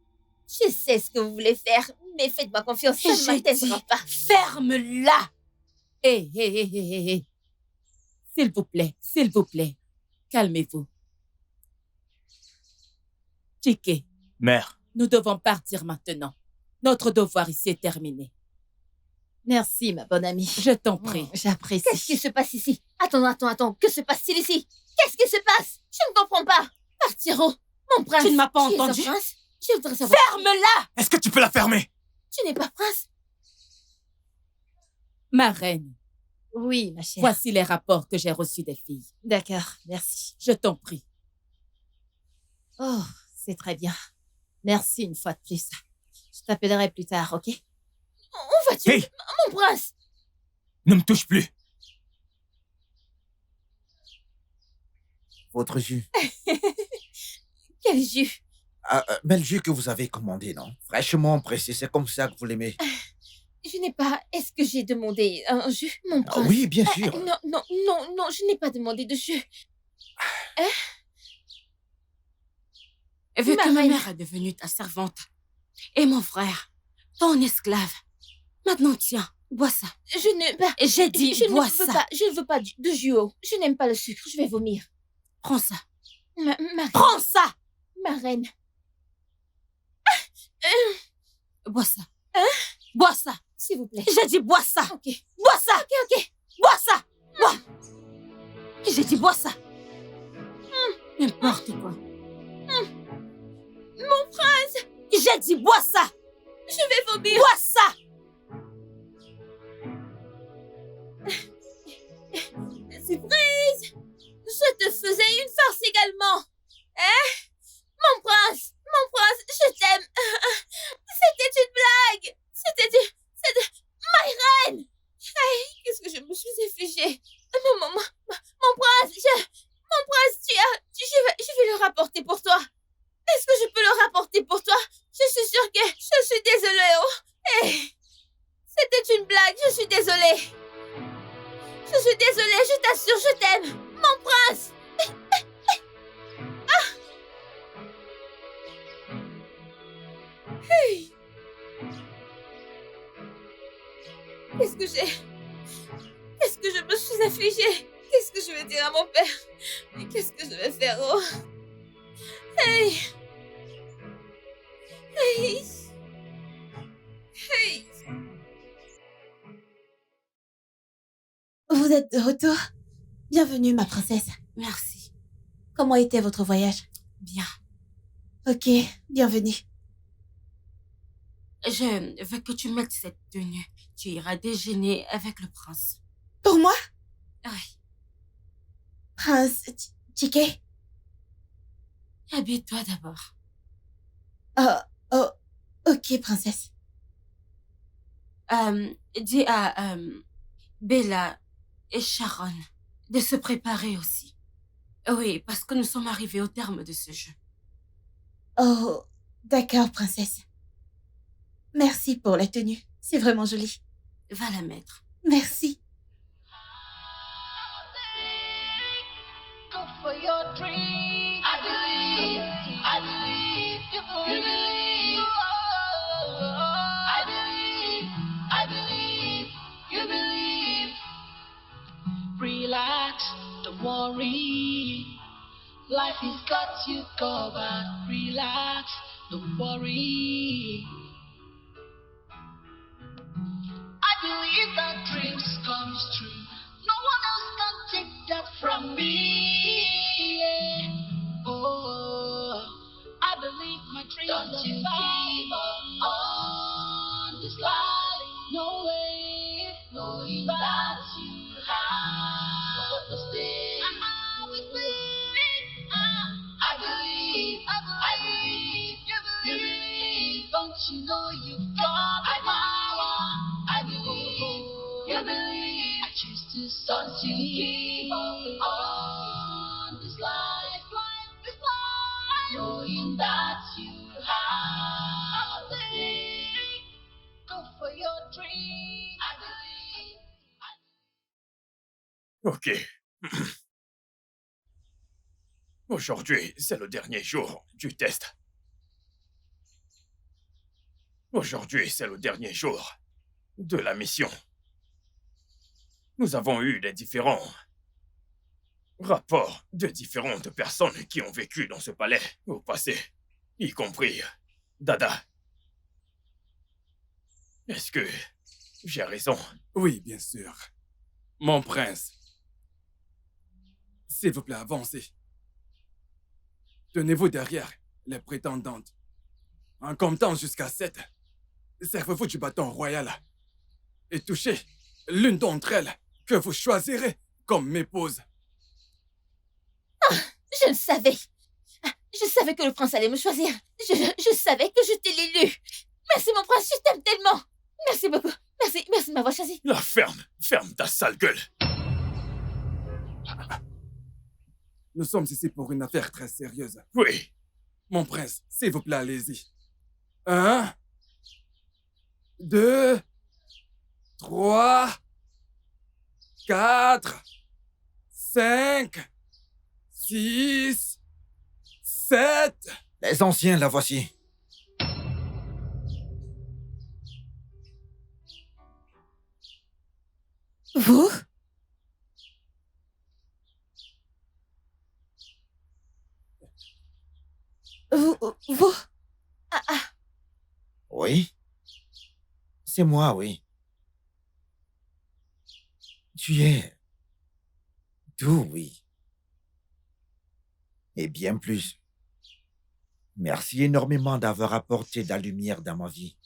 Je sais ce que vous voulez faire, mais faites-moi confiance, ça ne J'ai m'intéressera dit, pas. ferme-la! Hé. S'il vous plaît, calmez-vous. Tchike, Mère, nous devons partir maintenant. Notre devoir ici est terminé. Merci, ma bonne amie. Je t'en prie. J'apprécie. Qu'est-ce qui se passe ici? Attends. Que se passe-t-il ici? Qu'est-ce qui se passe? Je ne comprends pas. Partiro, mon prince. Tu ne m'as pas Tu es un entendu? prince? Je voudrais savoir. Ferme-la! est-ce que tu peux la fermer? Tu n'es pas prince? Ma reine, Oui, ma chère. voici les rapports que j'ai reçus des filles. D'accord, merci. Je t'en prie. Oh, c'est très bien. Merci une fois de plus. Je t'appellerai plus tard, ok? Où vas-tu? Hey! Mon prince! Ne me touche plus! Votre jus. Quel jus! Mais le jus que vous avez commandé, non? Fraîchement pressé, c'est comme ça que vous l'aimez. Je n'ai pas... Est-ce que j'ai demandé un jus, mon Ah prince? oui, bien sûr. Non, je n'ai pas demandé de jus. Vu que ma reine. mère est devenue ta servante et mon frère, ton esclave, maintenant tiens, bois ça. Je ne... Bah, J'ai dit, je bois ne veux ça. pas, je ne veux pas de jus haut. Je n'aime pas le sucre, je vais vomir. Prends ça. Ma reine. Prends ça! Ma reine. Bois ça. Bois ça. S'il vous plaît. J'ai dit bois ça. Ok. Bois ça. Ok. Bois ça. Bois. J'ai dit bois ça. N'importe quoi. Mon prince, J'ai dit bois ça. je vais vomir. Bois ça. Surprise! Je te faisais une farce également. Hein? Mon prince, je t'aime. C'était une blague. C'était... Ma reine. Hey, qu'est-ce que je me suis affligée. Mon prince, mon prince, je vais le rapporter pour toi. Est-ce que je peux le rapporter pour toi? Je suis sûre que... Je suis désolée, oh. Hey, c'était une blague, je suis désolée. Je suis désolée, je t'assure, je t'aime. Mon prince. Hey. Qu'est-ce que je me suis affligée? Qu'est-ce que je vais dire à mon père? Mais qu'est-ce que je vais faire, oh? Hey! êtes de retour. Bienvenue, ma princesse. Merci. Comment était votre voyage? Bien. Ok, bienvenue. Je veux que tu mettes cette tenue. Tu iras déjeuner avec le prince. Pour moi? Oui. Prince Chike? Habille-toi d'abord. Oh, ok, princesse. Dis à Bella et Sharon de se préparer aussi. Oui, parce que nous sommes arrivés au terme de ce jeu. Oh, d'accord, princesse. Merci pour la tenue. C'est vraiment joli. Va la mettre. Merci. Go for your dream. I believe, you believe. I believe, you believe. Relax, don't worry. Life has got you covered. Relax, don't worry. I believe that dreams comes true. No one else can take that from me. Yeah. Oh, I believe my dreams don't you give up on this life. No way, knowing that you have to stay. I always believe. I believe, you believe. Don't you know you've got the power? I believe, you believe. I choose to don't you give up on this life, knowing that you have to stay. Go for your dream. I believe. Ok. Aujourd'hui, c'est le dernier jour du test. Aujourd'hui, c'est le dernier jour de la mission. Nous avons eu des différents rapports de différentes personnes qui ont vécu dans ce palais au passé, y compris Dada. Est-ce que j'ai raison? Oui, bien sûr. Mon prince. S'il vous plaît, avancez. Tenez-vous derrière les prétendantes. En comptant jusqu'à 7, servez-vous du bâton royal et touchez l'une d'entre elles que vous choisirez comme m'épouse. Je le savais. Je savais que le prince allait me choisir. Je savais que j'étais l'élu. Merci, mon prince, je t'aime tellement. Merci beaucoup. Merci de m'avoir choisi. La ferme ta sale gueule. Nous sommes ici pour une affaire très sérieuse. Oui. Mon prince, s'il vous plaît, allez-y. 1, 2, 3, 4, 5, 6, 7. Les anciens, la voici. Vous? Vous? Oui. C'est moi, oui. Tu es... tout, oui. Et bien plus. Merci énormément d'avoir apporté de la lumière dans ma vie.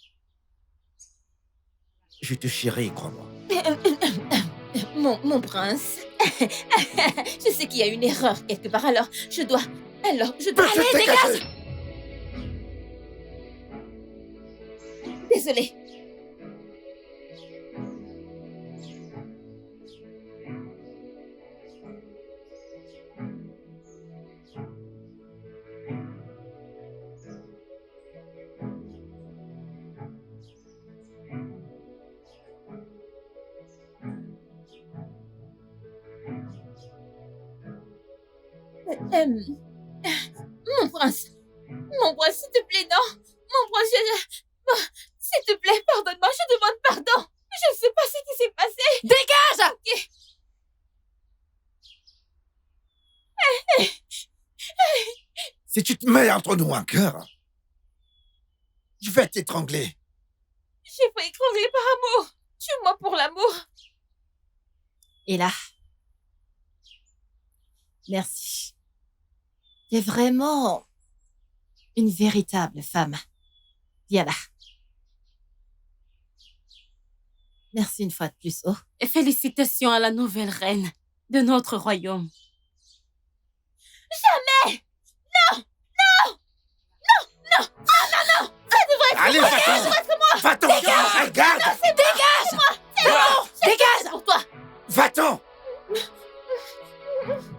Je te chéris, crois-moi. Mon prince. Je sais qu'il y a une erreur quelque part, alors je dois... Allez, dégage! Désolée. Mon prince, s'il te plaît, non. Mon prince, s'il te plaît, pardonne-moi, je demande pardon. Je ne sais pas ce qui s'est passé. Dégage! Ok. Si tu te mets entre nous un cœur, je vais t'étrangler. J'ai pas étranglé par amour. Tue-moi pour l'amour. Et là, merci. T'es vraiment une véritable femme. Viens là. Merci une fois de plus, oh. Et félicitations à la nouvelle reine de notre royaume. Jamais! Non! Non! Non! Non! Ah non, non! Ça devrait être Allez, moi! va-t'en! Ça devrait être moi! Va-t'en! Dégage! Regarde! Non, c'est dégage! Moi! C'est bon! Dégage! Pour toi! Va-t'en!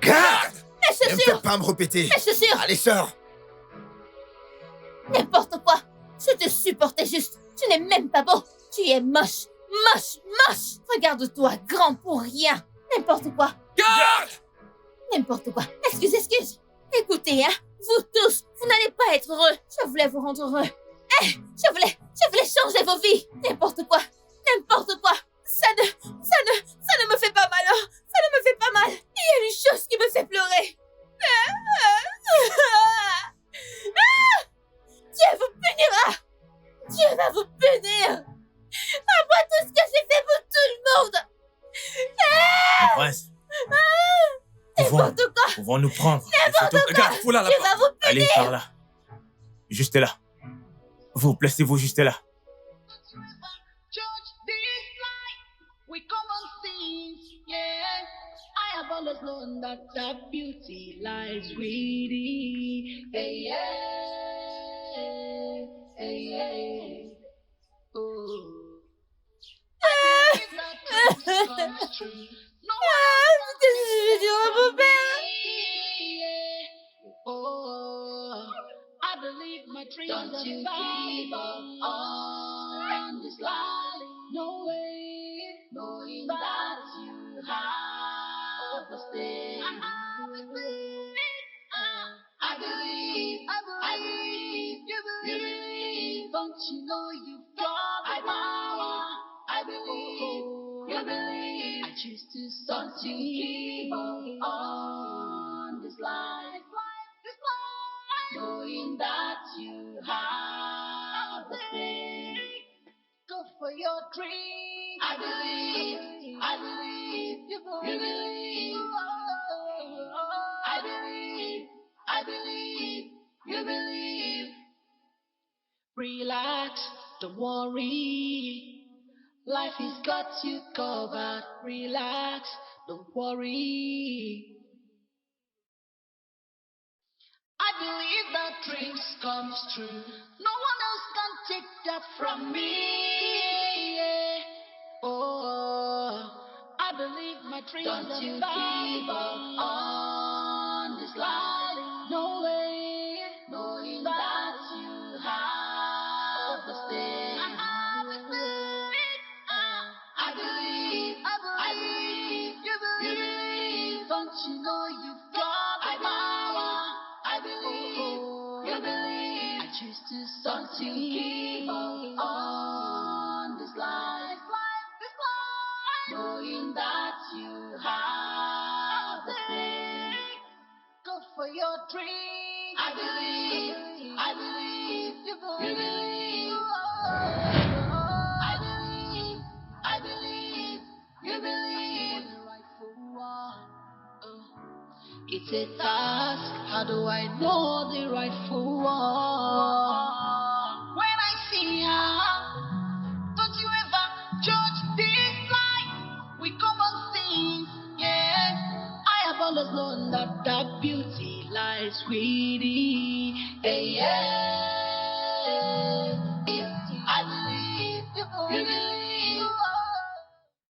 Garde! Mes Ne me chaussures! fais pas me répéter. Mes chaussures! Allez, sors! N'importe quoi! Je te supportais juste! Tu n'es même pas beau! Tu es moche! Moche! Moche! Regarde-toi, grand pour rien! N'importe quoi! Garde! N'importe quoi! Excuse! Écoutez, hein! Vous tous, vous n'allez pas être heureux! Je voulais vous rendre heureux! Je voulais changer vos vies! N'importe quoi! Ça ne me fait pas mal! Oh. Ça ne me fait pas mal! Il y a une chose qui me fait pleurer! Dieu vous punira! Dieu va vous punir! Après tout ce que j'ai fait pour tout le monde! Mon prince. N'importe quoi! Pouvons nous prendre. Regarde, fous-la Dieu là-bas. va vous punir! Allez par là. Juste là. Vous, placez-vous juste là. Judge this life, we come on scenes, yeah. I have always known that that beauty lies within, hey, yeah, hey, yeah. Oh. I believe that dreams come true. No one Qu'est-ce que je vais dire à mon père? yeah. Oh, I believe my dreams don't you give up on this life. No way, knowing that you have a stay. I believe, you believe. Don't you know you've got the power? I believe, you believe. I choose to don't you give up on this life, knowing that you have a thing. Go for your dream. I believe, you believe. I believe, you believe. Relax, don't worry. Life has got you covered. Relax, don't worry. I believe that dreams comes true. No one else can take that from me. Yeah. Oh, I believe my dreams don't you give up on this life. No way, knowing that you have a stay. I believe, you believe. Don't you know you've got the power? I believe, you believe. I choose to don't you give up on this life, knowing that you have the thing. Go for your dream. I believe, you believe. I believe, you believe. It's a task. How do I know the rightful one? When I see her, don't you ever judge this life. We come on scenes, yeah. I have always known that that beauty lies within, hey, yeah.